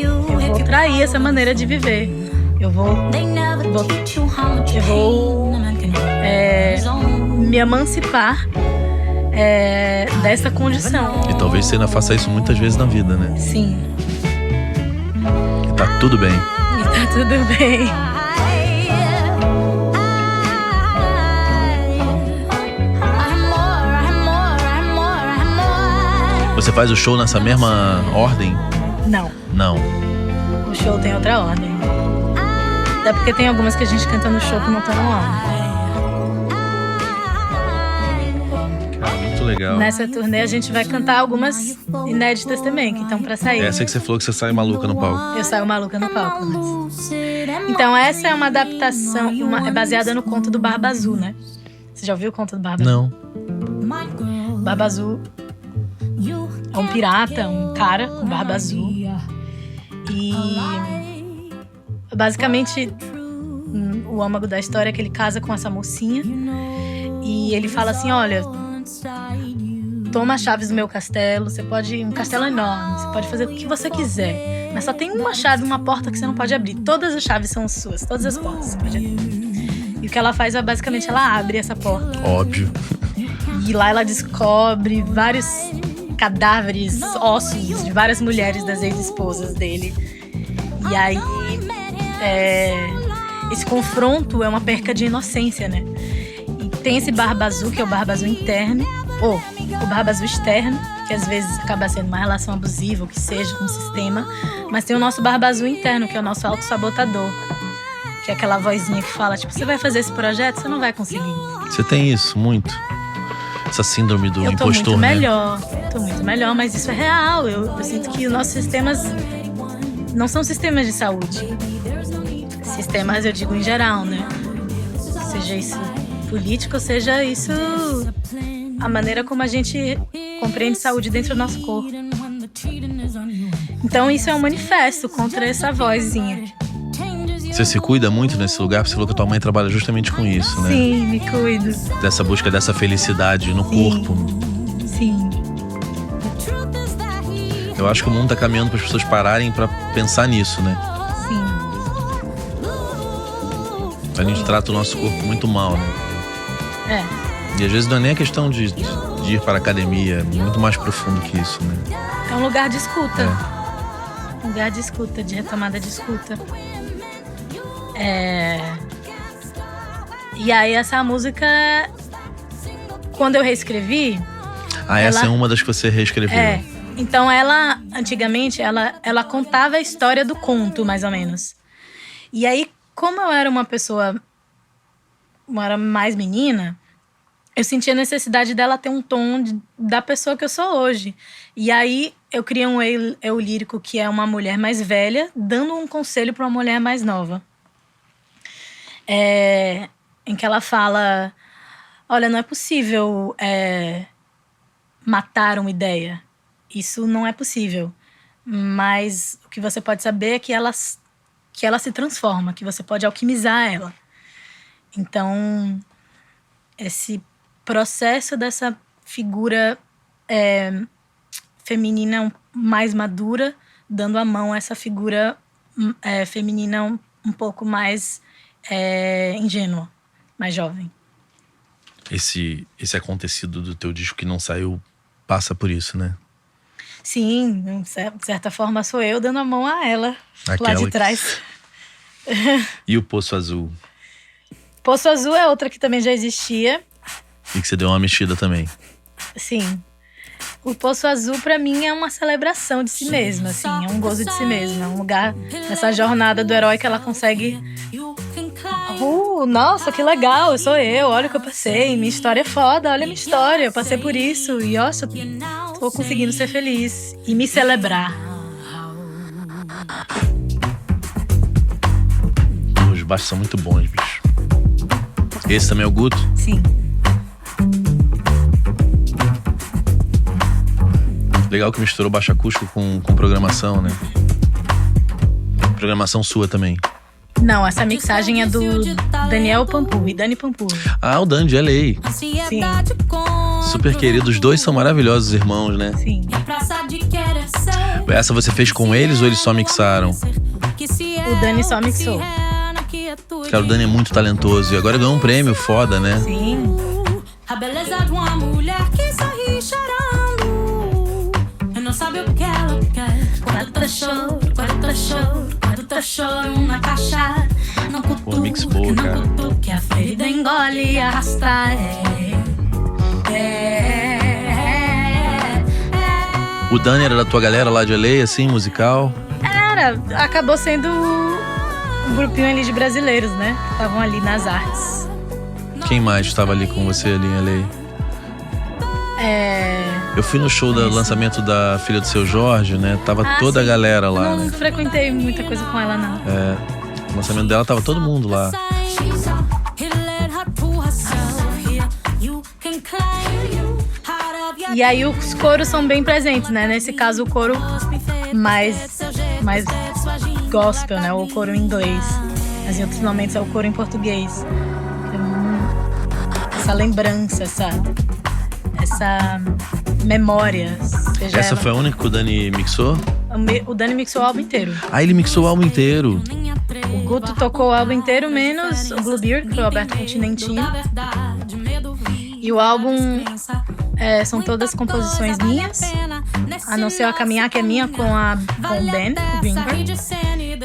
Eu vou trair essa maneira de viver. Eu vou me emancipar dessa condição. E talvez você ainda faça isso muitas vezes na vida, né? Sim. E tá tudo bem. E tá tudo bem. Você faz o show nessa mesma ordem? Não. Não. O show tem outra ordem. Até porque tem algumas que a gente canta no show que não estão no álbum. Cara, muito legal. Nessa turnê a gente vai cantar algumas inéditas também, que estão pra sair. Essa que você falou que você sai maluca no palco. Eu saio maluca no palco. Mas... Então essa é uma adaptação, é baseada no conto do Barba Azul, né? Você já ouviu o conto do Barba Azul? Não. Barba Azul é um pirata, um cara com barba azul. E basicamente o âmago da história é que ele casa com essa mocinha e ele fala assim: olha, toma as chaves do meu castelo, você pode, um castelo enorme, você pode fazer o que você quiser, mas só tem uma chave, uma porta que você não pode abrir. Todas as chaves são suas, todas as portas você pode abrir. E o que ela faz é basicamente ela abre essa porta. Óbvio. E lá ela descobre vários cadáveres, ossos de várias mulheres das ex-esposas dele. E aí esse confronto é uma perca de inocência, né? E tem esse Barba Azul, que é o Barba Azul interno, ou o Barba Azul externo, que às vezes acaba sendo uma relação abusiva, o que seja, com o sistema. Mas tem o nosso Barba Azul interno, que é o nosso autossabotador, que é aquela vozinha que fala, tipo, você vai fazer esse projeto, você não vai conseguir. Você tem isso, muito? Essa síndrome do impostor, muito né? Tô muito melhor, mas isso é real. Eu sinto que os nossos sistemas não são sistemas de saúde. Sistemas, eu digo, em geral, né? Seja isso político, seja isso a maneira como a gente compreende saúde dentro do nosso corpo. Então isso é um manifesto contra essa vozinha. Você se cuida muito nesse lugar? Você falou que a tua mãe trabalha justamente com isso, né? Sim, me cuido. Dessa busca dessa felicidade no corpo. Sim. Eu acho que o mundo tá caminhando para as pessoas pararem para pensar nisso, né? Sim. A gente trata o nosso corpo muito mal, né? E às vezes não é nem a questão de ir para a academia, é muito mais profundo que isso, né? É um lugar de escuta. Um lugar de escuta, de retomada de escuta. E aí essa música, quando eu reescrevi... Essa é uma das que você reescreveu. Então ela, antigamente, ela contava a história do conto, mais ou menos. E aí, como eu era uma era mais menina, eu sentia a necessidade dela ter um tom da pessoa que eu sou hoje. E aí eu criei um eu lírico, que é uma mulher mais velha dando um conselho para uma mulher mais nova. Em que ela fala: olha, não é possível matar uma ideia. Isso não é possível. Mas o que você pode saber é que ela se transforma, que você pode alquimizar ela. Então, esse processo dessa figura feminina mais madura, dando a mão a essa figura feminina um pouco mais ingênua, mais jovem. Esse acontecido do teu disco que não saiu passa por isso, né? Sim, de certa forma sou eu dando a mão a ela, lá de trás. E o Poço Azul? Poço Azul é outra que também já existia. E que você deu uma mexida também. Sim. O Poço Azul, pra mim, é uma celebração de si mesma, assim. É um gozo de si mesma. É um lugar, nessa jornada do herói, que ela consegue... nossa, que legal, eu sou eu, olha o que eu passei. Minha história é foda, olha a minha história. Eu passei por isso e, nossa, tô conseguindo ser feliz e me celebrar. Os baixos são muito bons, bicho. Esse também é o Guto? Sim. Legal que misturou baixo acústico com programação, né? Programação sua também. Não, essa mixagem é do Daniel Pampur e Dani Pampur. O Dani de LA. Sim. Super querido, os dois são maravilhosos irmãos, né? Sim. Essa você fez com eles ou eles só mixaram? O Dani só mixou. Cara, o Dani é muito talentoso e agora ganhou um prêmio foda, né? Sim. A beleza de uma mulher que sorri chorando e não sabe o que ela quer. Quando tá choro, quando tá choro, quando tá choro na caixa. Não Pô, mix boa, cutuque, cara. não cutuque, a ferida engole e arrasta. O Dani era da tua galera lá de LA, assim, musical? Era, acabou sendo um grupinho ali de brasileiros, né? Que estavam ali nas artes. Quem mais estava ali com você ali em LA? Eu fui no show do lançamento da filha do seu Jorge, né? Tava toda a sim. galera lá, Não né? frequentei muita coisa com ela, não. O lançamento dela tava todo mundo lá. E aí os coros são bem presentes, né? Nesse caso, o coro mais gospel, né? O coro em inglês. Mas em outros momentos é o coro em português. Essa lembrança, essa memória. Seja Essa ela. foi a única que o Dani mixou? O Dani mixou o álbum inteiro. Ah, ele mixou o álbum inteiro. O Guto tocou o álbum inteiro, menos o Bluebeard, que foi o Alberto Continentino. E o álbum são todas composições minhas, a não ser o A Caminhar, que é minha, com o Ben, o Greenberg.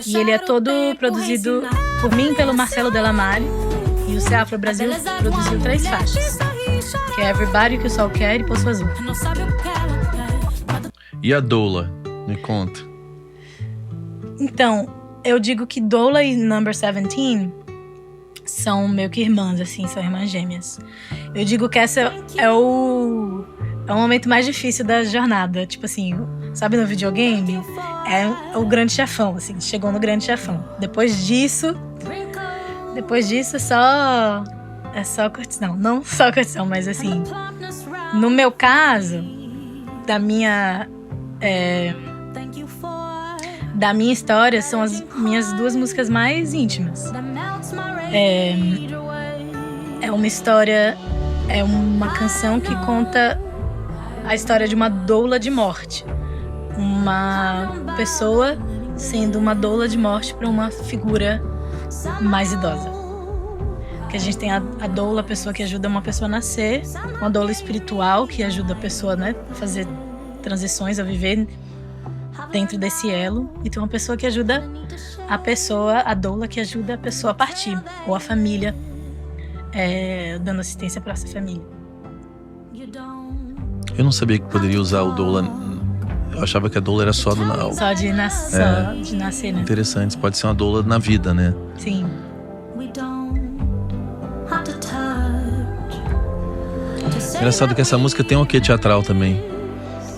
E ele é todo produzido por mim e pelo Marcelo Delamare. E o Ceafro Brasil produziu 3 faixas, que é Everybody, Que o Sol Quer e Poço Azul. E a Doula? Me conta. Então, eu digo que Doula e Number 17 são meio que irmãs, assim, são irmãs gêmeas. Eu digo que essa é o momento mais difícil da jornada. Tipo assim, sabe, no videogame? É o grande chefão, assim, chegou no grande chefão. Depois disso é só curtição. Não só curtição, mas assim, no meu caso, da minha história, são as minhas 2 músicas mais íntimas. É uma história, é uma canção que conta a história de uma doula de morte. Uma pessoa sendo uma doula de morte para uma figura mais idosa. Que a gente tem a doula, a pessoa que ajuda uma pessoa a nascer, uma doula espiritual que ajuda a pessoa, né, a fazer transições, a viver dentro desse elo, e tem uma pessoa que ajuda a doula que ajuda a pessoa a partir, ou a família, dando assistência para essa família. Eu não sabia que poderia usar o doula. Eu achava que a doula era só do... Só de nascer, né? Interessante, pode ser uma doula na vida, né? Sim. Engraçado que essa música tem um quê teatral também.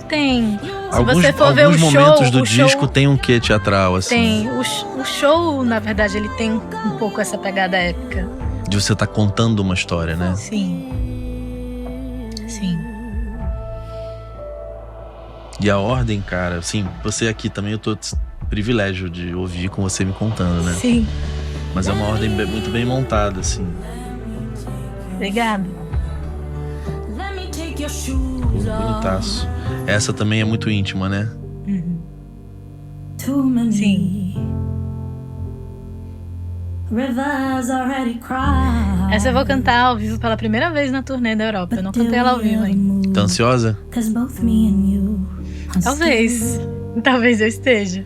Tem. Se você for ver o alguns show, momentos do disco tem um quê teatral, assim. Tem. O show, na verdade, ele tem um pouco essa pegada épica. De você estar contando uma história, né? Sim. Sim. E a ordem, cara, assim, você aqui também, eu tô privilégio de ouvir com você me contando, né? Sim. Mas é uma ordem muito bem montada, assim. Obrigada. Bonitaço. Essa também é muito íntima, né? Sim. Essa eu vou cantar ao vivo pela primeira vez na turnê da Europa. Eu não cantei ela ao vivo ainda. Tá ansiosa? Talvez eu esteja.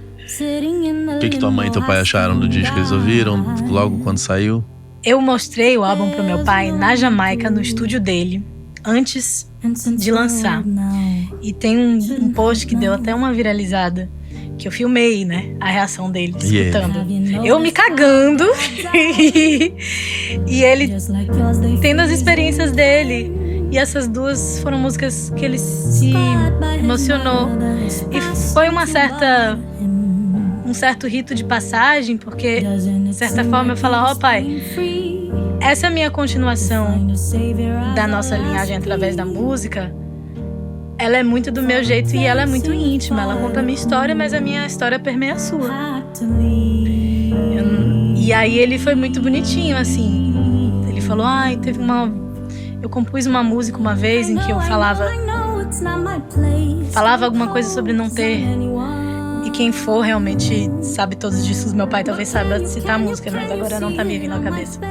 O que tua mãe e teu pai acharam do disco? Eles ouviram logo quando saiu? Eu mostrei o álbum pro meu pai na Jamaica, no estúdio dele, antes de lançar. E tem um post que deu até uma viralizada, que eu filmei, né, a reação dele, escutando. Eu me cagando e ele tendo as experiências dele. E essas 2 foram músicas que ele se emocionou. E foi um certo rito de passagem, porque, de certa forma, eu falo, pai, essa é a minha continuação da nossa linhagem através da música. Ela é muito do meu jeito e ela é muito íntima. Ela conta a minha história, mas a minha história permeia a sua. E aí ele foi muito bonitinho, assim. Ele falou, eu compus uma música uma vez em que eu falava alguma coisa sobre não ter. E quem for realmente sabe todos os discos do meu pai, talvez saiba citar a música, mas agora não tá me vindo à cabeça.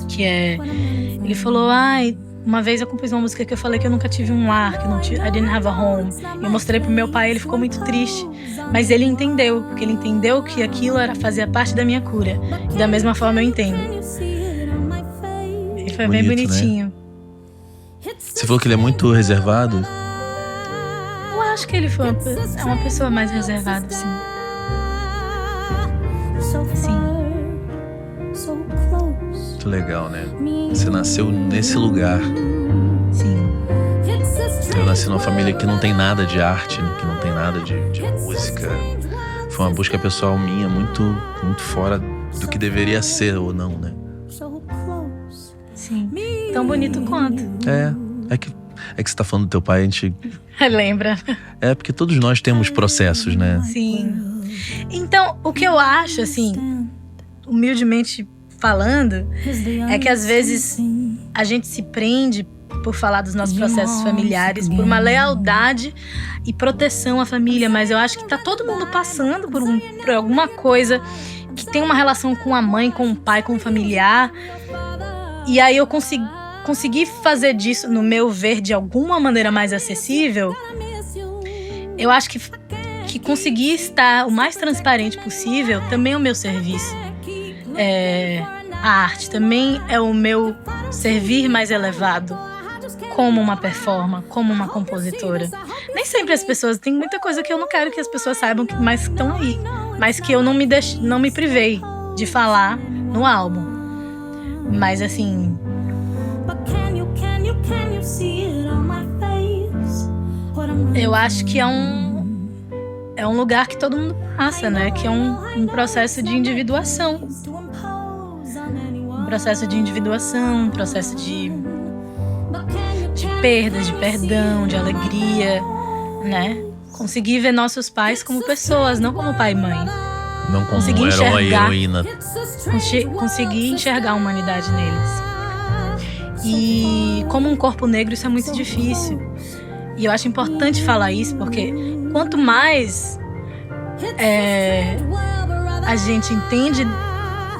Que é... Ele falou, Uma vez eu compus uma música que eu falei que eu nunca tive um lar, que eu não tive, I didn't have a home. Eu mostrei pro meu pai, ele ficou muito triste. Mas ele entendeu, porque ele entendeu que aquilo fazia parte da minha cura. E da mesma forma eu entendo. E foi bem bonitinho. Né? Você falou que ele é muito reservado? Eu acho que ele é uma pessoa mais reservada, sim. Sim. Muito legal, né? Você nasceu nesse lugar. Sim. Eu nasci numa família que não tem nada de arte, né? Que não tem nada de música. Foi uma busca pessoal minha muito, muito fora do que deveria ser ou não, né? Sim. Tão bonito quanto. É que você tá falando do teu pai, a gente... Lembra? É, porque todos nós temos processos, né? Sim. Então, o que eu acho, assim, humildemente falando, é que às vezes a gente se prende por falar dos nossos processos familiares, por uma lealdade e proteção à família, mas eu acho que tá todo mundo passando por alguma coisa que tem uma relação com a mãe, com o pai, com o familiar. E aí eu consegui fazer disso, no meu ver, de alguma maneira mais acessível. Eu acho que conseguir estar o mais transparente possível também é o meu serviço. A arte também é o meu servir mais elevado, como uma performer, como uma compositora. Nem sempre as pessoas... Tem muita coisa que eu não quero que as pessoas saibam, mas estão aí. Mas que eu não me privei de falar no álbum. Mas assim... Eu acho que é um lugar que todo mundo passa, né? Que é um processo de individuação. Um processo de individuação, um processo de perda, de perdão, de alegria, né? Conseguir ver nossos pais como pessoas, não como pai e mãe. Não como um herói e heroína. Conseguir enxergar a humanidade neles. E como um corpo negro, isso é muito difícil. E eu acho importante falar isso, porque quanto mais a gente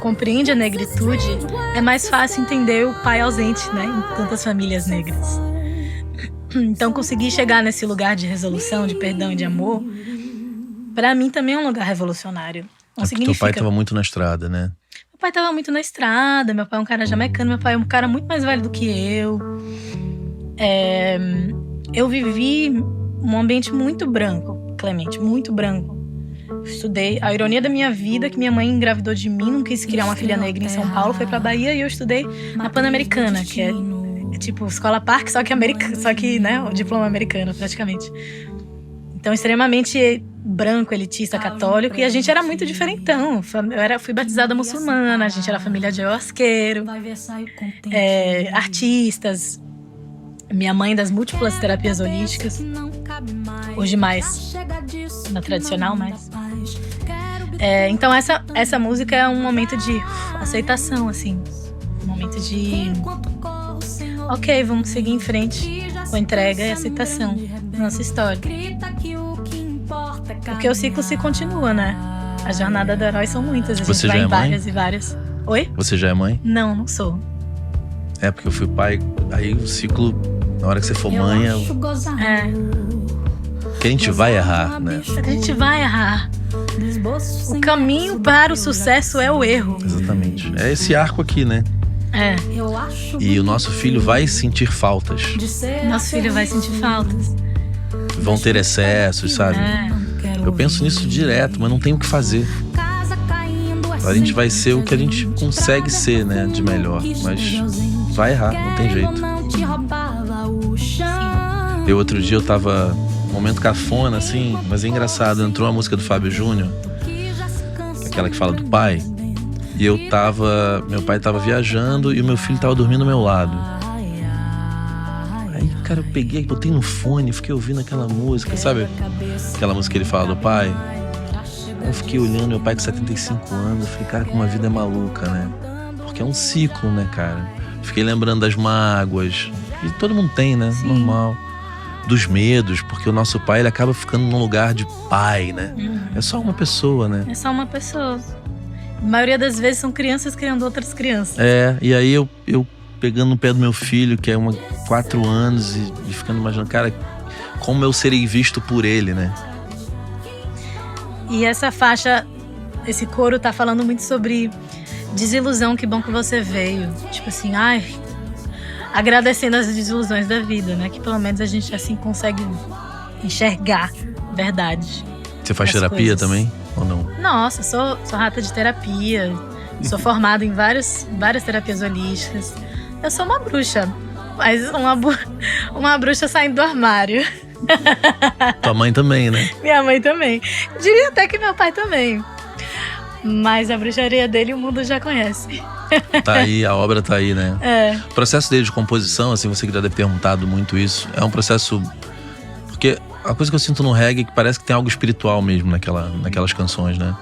compreende a negritude, é mais fácil entender o pai ausente, né, em tantas famílias negras. Então, conseguir chegar nesse lugar de resolução, de perdão e de amor, pra mim também é um lugar revolucionário. Não significa... Teu pai estava muito na estrada, né? Meu pai estava muito na estrada, meu pai é um cara jamaicano, meu pai é um cara muito mais velho do que eu. Eu vivi um ambiente muito branco, Clemente, muito branco. Estudei. A ironia da minha vida é que minha mãe engravidou de mim, não quis criar uma filha negra em São Paulo, foi pra Bahia e eu estudei na Pan-Americana, que é tipo escola parque, só que né, o diploma americano praticamente. Então, extremamente branco, elitista, católico, e a gente era muito diferentão. Fui batizada muçulmana, a gente era família de ayahuasqueiro, artistas. Minha mãe das múltiplas terapias holísticas, hoje mais na tradicional, mas então essa música é um momento de aceitação, assim, um momento de ok, vamos seguir em frente com entrega e aceitação da nossa história, porque o ciclo se continua, né? A jornada do herói são muitas, a gente vai em várias e várias. Oi? Você já é mãe? Não sou. É, porque eu fui pai, aí o ciclo, na hora que você for mãe, que a gente vai errar, né? A gente vai errar. O caminho para o sucesso é o erro. Exatamente. É esse arco aqui, né? E o nosso filho vai sentir faltas. Nosso filho vai sentir faltas. Vão ter excessos, sabe? Eu penso nisso direto, mas não tem o que fazer. A gente vai ser o que a gente consegue ser, né? De melhor. Mas vai errar, não tem jeito. Outro dia eu tava... momento cafona, assim, mas é engraçado. Entrou a música do Fábio Júnior, aquela que fala do pai. E meu pai tava viajando e o meu filho tava dormindo ao meu lado. Aí, cara, eu peguei, botei no fone, fiquei ouvindo aquela música, sabe? Aquela música que ele fala do pai. Eu fiquei olhando meu pai com 75 anos, eu falei, cara, como a vida é maluca, né? Porque é um ciclo, né, cara? Fiquei lembrando das mágoas, que todo mundo tem, né? Sim. Normal. Dos medos, porque o nosso pai, ele acaba ficando num lugar de pai, né? É só uma pessoa, né? É só uma pessoa. A maioria das vezes são crianças criando outras crianças. E aí eu pegando no pé do meu filho, que é 4 anos, e ficando imaginando, cara, como eu serei visto por ele, né? E essa faixa, esse coro tá falando muito sobre desilusão, que bom que você veio. Tipo assim, agradecendo as desilusões da vida, né? Que pelo menos a gente assim consegue enxergar verdade. Você faz as terapia coisas. também? Ou não? Nossa, sou rata de terapia. Sou formada em várias terapias holísticas. Eu sou uma bruxa, mas uma bruxa saindo do armário. Tua mãe também, né? Minha mãe também. Diria até que meu pai também. Mas a bruxaria dele o mundo já conhece. Tá aí, a obra tá aí, né? É. O processo dele de composição, assim, você que já deve ter perguntado muito isso, é um processo... Porque a coisa que eu sinto no reggae é que parece que tem algo espiritual mesmo naquelas canções, né?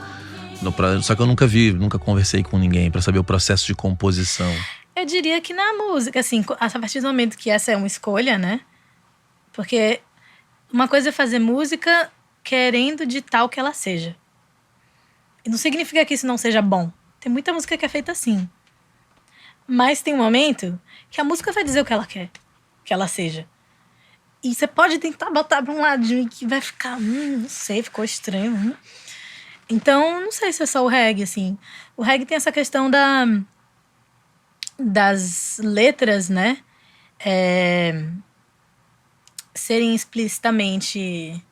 Só que eu nunca conversei com ninguém pra saber o processo de composição. Eu diria que na música, assim, a partir do momento que essa é uma escolha, né? Porque uma coisa é fazer música querendo de tal que ela seja. E não significa que isso não seja bom. Tem muita música que é feita assim. Mas tem um momento que a música vai dizer o que ela quer que ela seja. E você pode tentar botar pra um ladinho que vai ficar, não sei, ficou estranho. Então, não sei se é só o reggae, assim. O reggae tem essa questão das letras, né? Serem explicitamente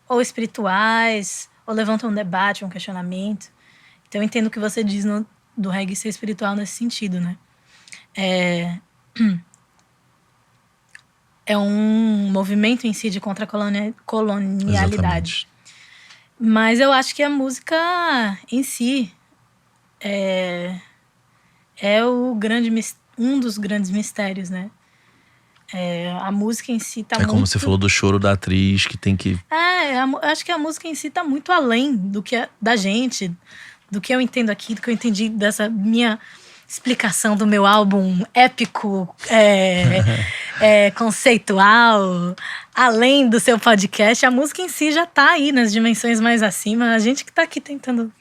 ou espirituais, ou levantam um debate, um questionamento. Então eu entendo o que você diz do reggae ser espiritual nesse sentido, né? É um movimento em si de contra-colonialidade. Exatamente. Mas eu acho que a música em si é um dos grandes mistérios, né? A música em si tá muito... É como você falou do choro da atriz, que tem que... eu acho que a música em si tá muito além do que da gente, do que eu entendo aqui, do que eu entendi dessa minha explicação do meu álbum épico, conceitual. Além do seu podcast, a música em si já tá aí nas dimensões mais acima. A gente que tá aqui tentando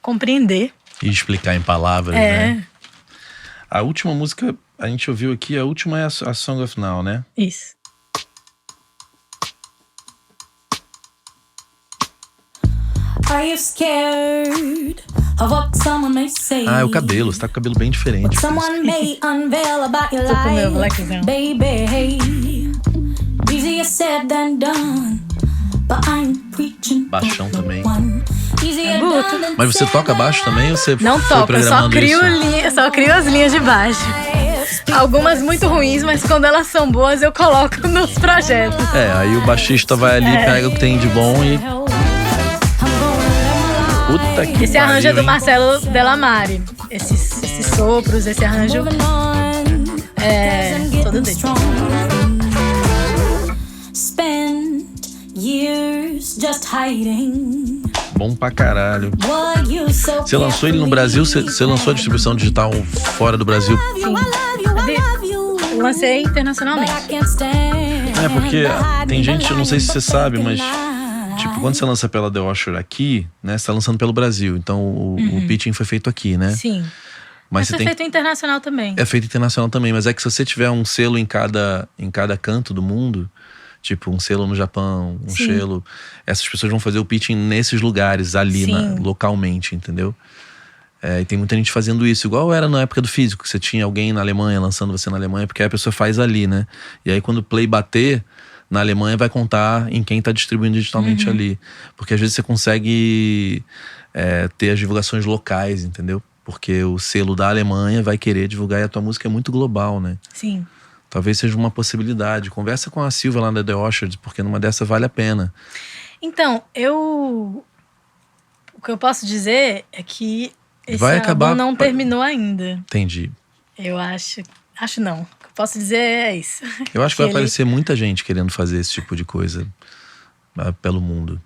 compreender. E explicar em palavras, né? A última música, a gente ouviu aqui, a última é a Song of Now, né? Isso. Are you scared of what someone may say? É o cabelo, você tá com o cabelo bem diferente. What someone may unveil about your Tô com o meu life, blackzão. baby. Easier said than done, but I'm preaching for Baixão the também. one. Easier Bruto. done than Mas você toca baixo também ou você Não foi toco, eu só programando crio, isso? só crio as linhas de baixo. Algumas muito ruins, mas quando elas são boas eu coloco nos projetos. Aí o baixista vai ali, pega o que tem de bom e... Puta que Esse arranjo é do pariu, hein? Marcelo Delamare. Esses sopros, esse arranjo todo dele. Spend years just hiding Bom pra caralho. what you so Você lançou ele no Brasil? Você lançou a distribuição digital fora do Brasil? Eu lancei internacionalmente. Porque tem gente, eu não sei se você sabe, mas... Tipo, quando você lança pela The Washer aqui, né? Você tá lançando pelo Brasil. Então, o pitching foi feito aqui, né? Sim. Mas foi feito internacional também. É feito internacional também. Mas é que se você tiver um selo em cada canto do mundo... Tipo, um selo no Japão, um Sim. selo... Essas pessoas vão fazer o pitching nesses lugares, ali, Sim. localmente, entendeu? E tem muita gente fazendo isso. Igual era na época do físico, que você tinha alguém na Alemanha, lançando você na Alemanha. Porque aí a pessoa faz ali, né? E aí quando o play bater... Na Alemanha vai contar em quem tá distribuindo digitalmente ali. Porque às vezes você consegue ter as divulgações locais, entendeu? Porque o selo da Alemanha vai querer divulgar e a tua música é muito global, né? Sim. Talvez seja uma possibilidade. Conversa com a Silvia lá da The Orchard, porque numa dessa vale a pena. Então, o que eu posso dizer é que esse Vai álbum acabar- não terminou ainda. Entendi. Eu acho não. O que eu posso dizer é isso. Eu acho que vai ele- aparecer muita gente querendo fazer esse tipo de coisa pelo mundo.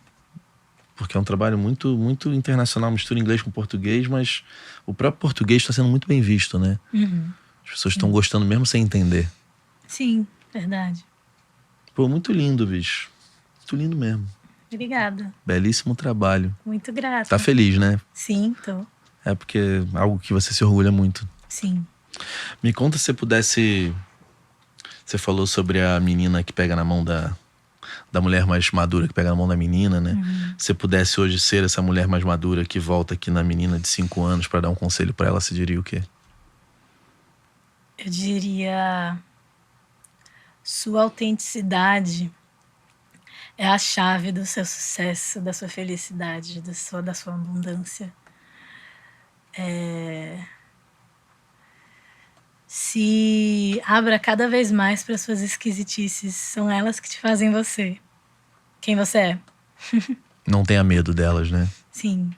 Porque é um trabalho muito, muito internacional, mistura inglês com português, mas o próprio português está sendo muito bem visto, né? As pessoas estão gostando mesmo sem entender. Sim, verdade. Pô, muito lindo, bicho. Muito lindo mesmo. Obrigada. Belíssimo trabalho. Muito grata. Tá feliz, né? Sim, tô. É porque é algo que você se orgulha muito. Sim. Me conta se você pudesse... Você falou sobre a menina que pega na mão da mulher mais madura, que pega na mão da menina, né? Se você pudesse hoje ser essa mulher mais madura que volta aqui na menina de 5 anos pra dar um conselho pra ela, você diria o quê? Eu diria... Sua autenticidade é a chave do seu sucesso, da sua felicidade, da sua abundância. Se abra cada vez mais para suas esquisitices. São elas que te fazem você. Quem você é. Não tenha medo delas, né? Sim.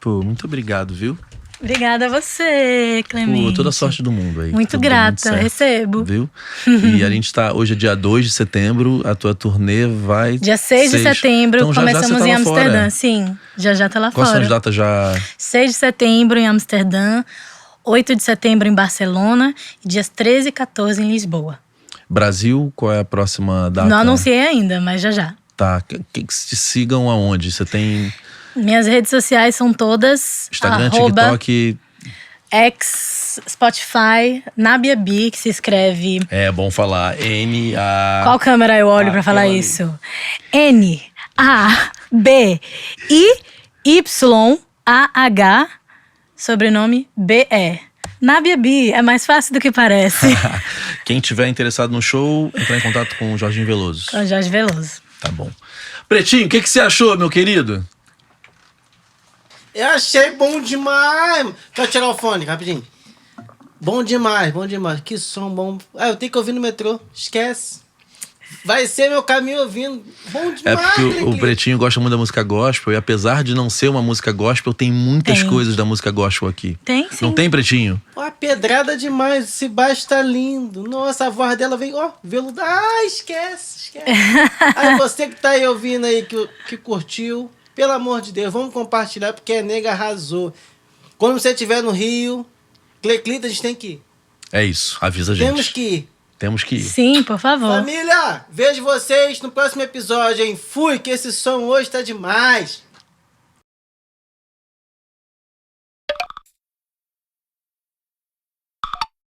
Pô, muito obrigado, viu? Obrigada a você, Clemente. Pô, toda a sorte do mundo aí. Muito Tudo grata, certo, recebo. Viu? E a gente tá... Hoje é dia 2 de setembro, a tua turnê vai... Dia 6 de setembro, então, começamos você tá em lá Amsterdã. fora. Sim, já tá lá Quais são fora. as datas já? 6 de setembro em Amsterdã, 8 de setembro em Barcelona e dias 13 e 14 em Lisboa. Brasil, qual é a próxima data? Não anunciei ainda, mas já. Tá, que te sigam aonde? Você tem Minhas redes sociais são todas Instagram, TikTok... X, Spotify, Nábia B, que se escreve... É bom falar, N-A... Qual câmera eu olho pra falar isso? N-A-B-I-Y-A-H, sobrenome B-E. Nábia B, é mais fácil do que parece. Quem tiver interessado no show, entrar em contato com o Jorginho Veloso. Com Jorge Veloso. Tá bom. Pretinho, o que você achou, meu querido? Eu achei bom demais. Deixa eu tirar o fone, rapidinho. Bom demais, bom demais. Que som bom. Ah, eu tenho que ouvir no metrô. Esquece. Vai ser meu caminho ouvindo. Bom demais. É porque o Pretinho gosta muito da música gospel. E apesar de não ser uma música gospel, tem muitas coisas da música gospel aqui. Tem, sim. Não tem, Pretinho? Ó, pedrada demais. Esse baixo tá lindo. Nossa, a voz dela vem, ó, veludo. Ah, esquece. Aí você que tá aí ouvindo aí, que curtiu, pelo amor de Deus, vamos compartilhar, porque a nega arrasou. Quando você estiver no Rio, Cleclita, a gente tem que ir. É isso, avisa a gente. Temos que ir. Temos que ir. Sim, por favor. Família, vejo vocês no próximo episódio, hein? Fui, que esse som hoje tá demais.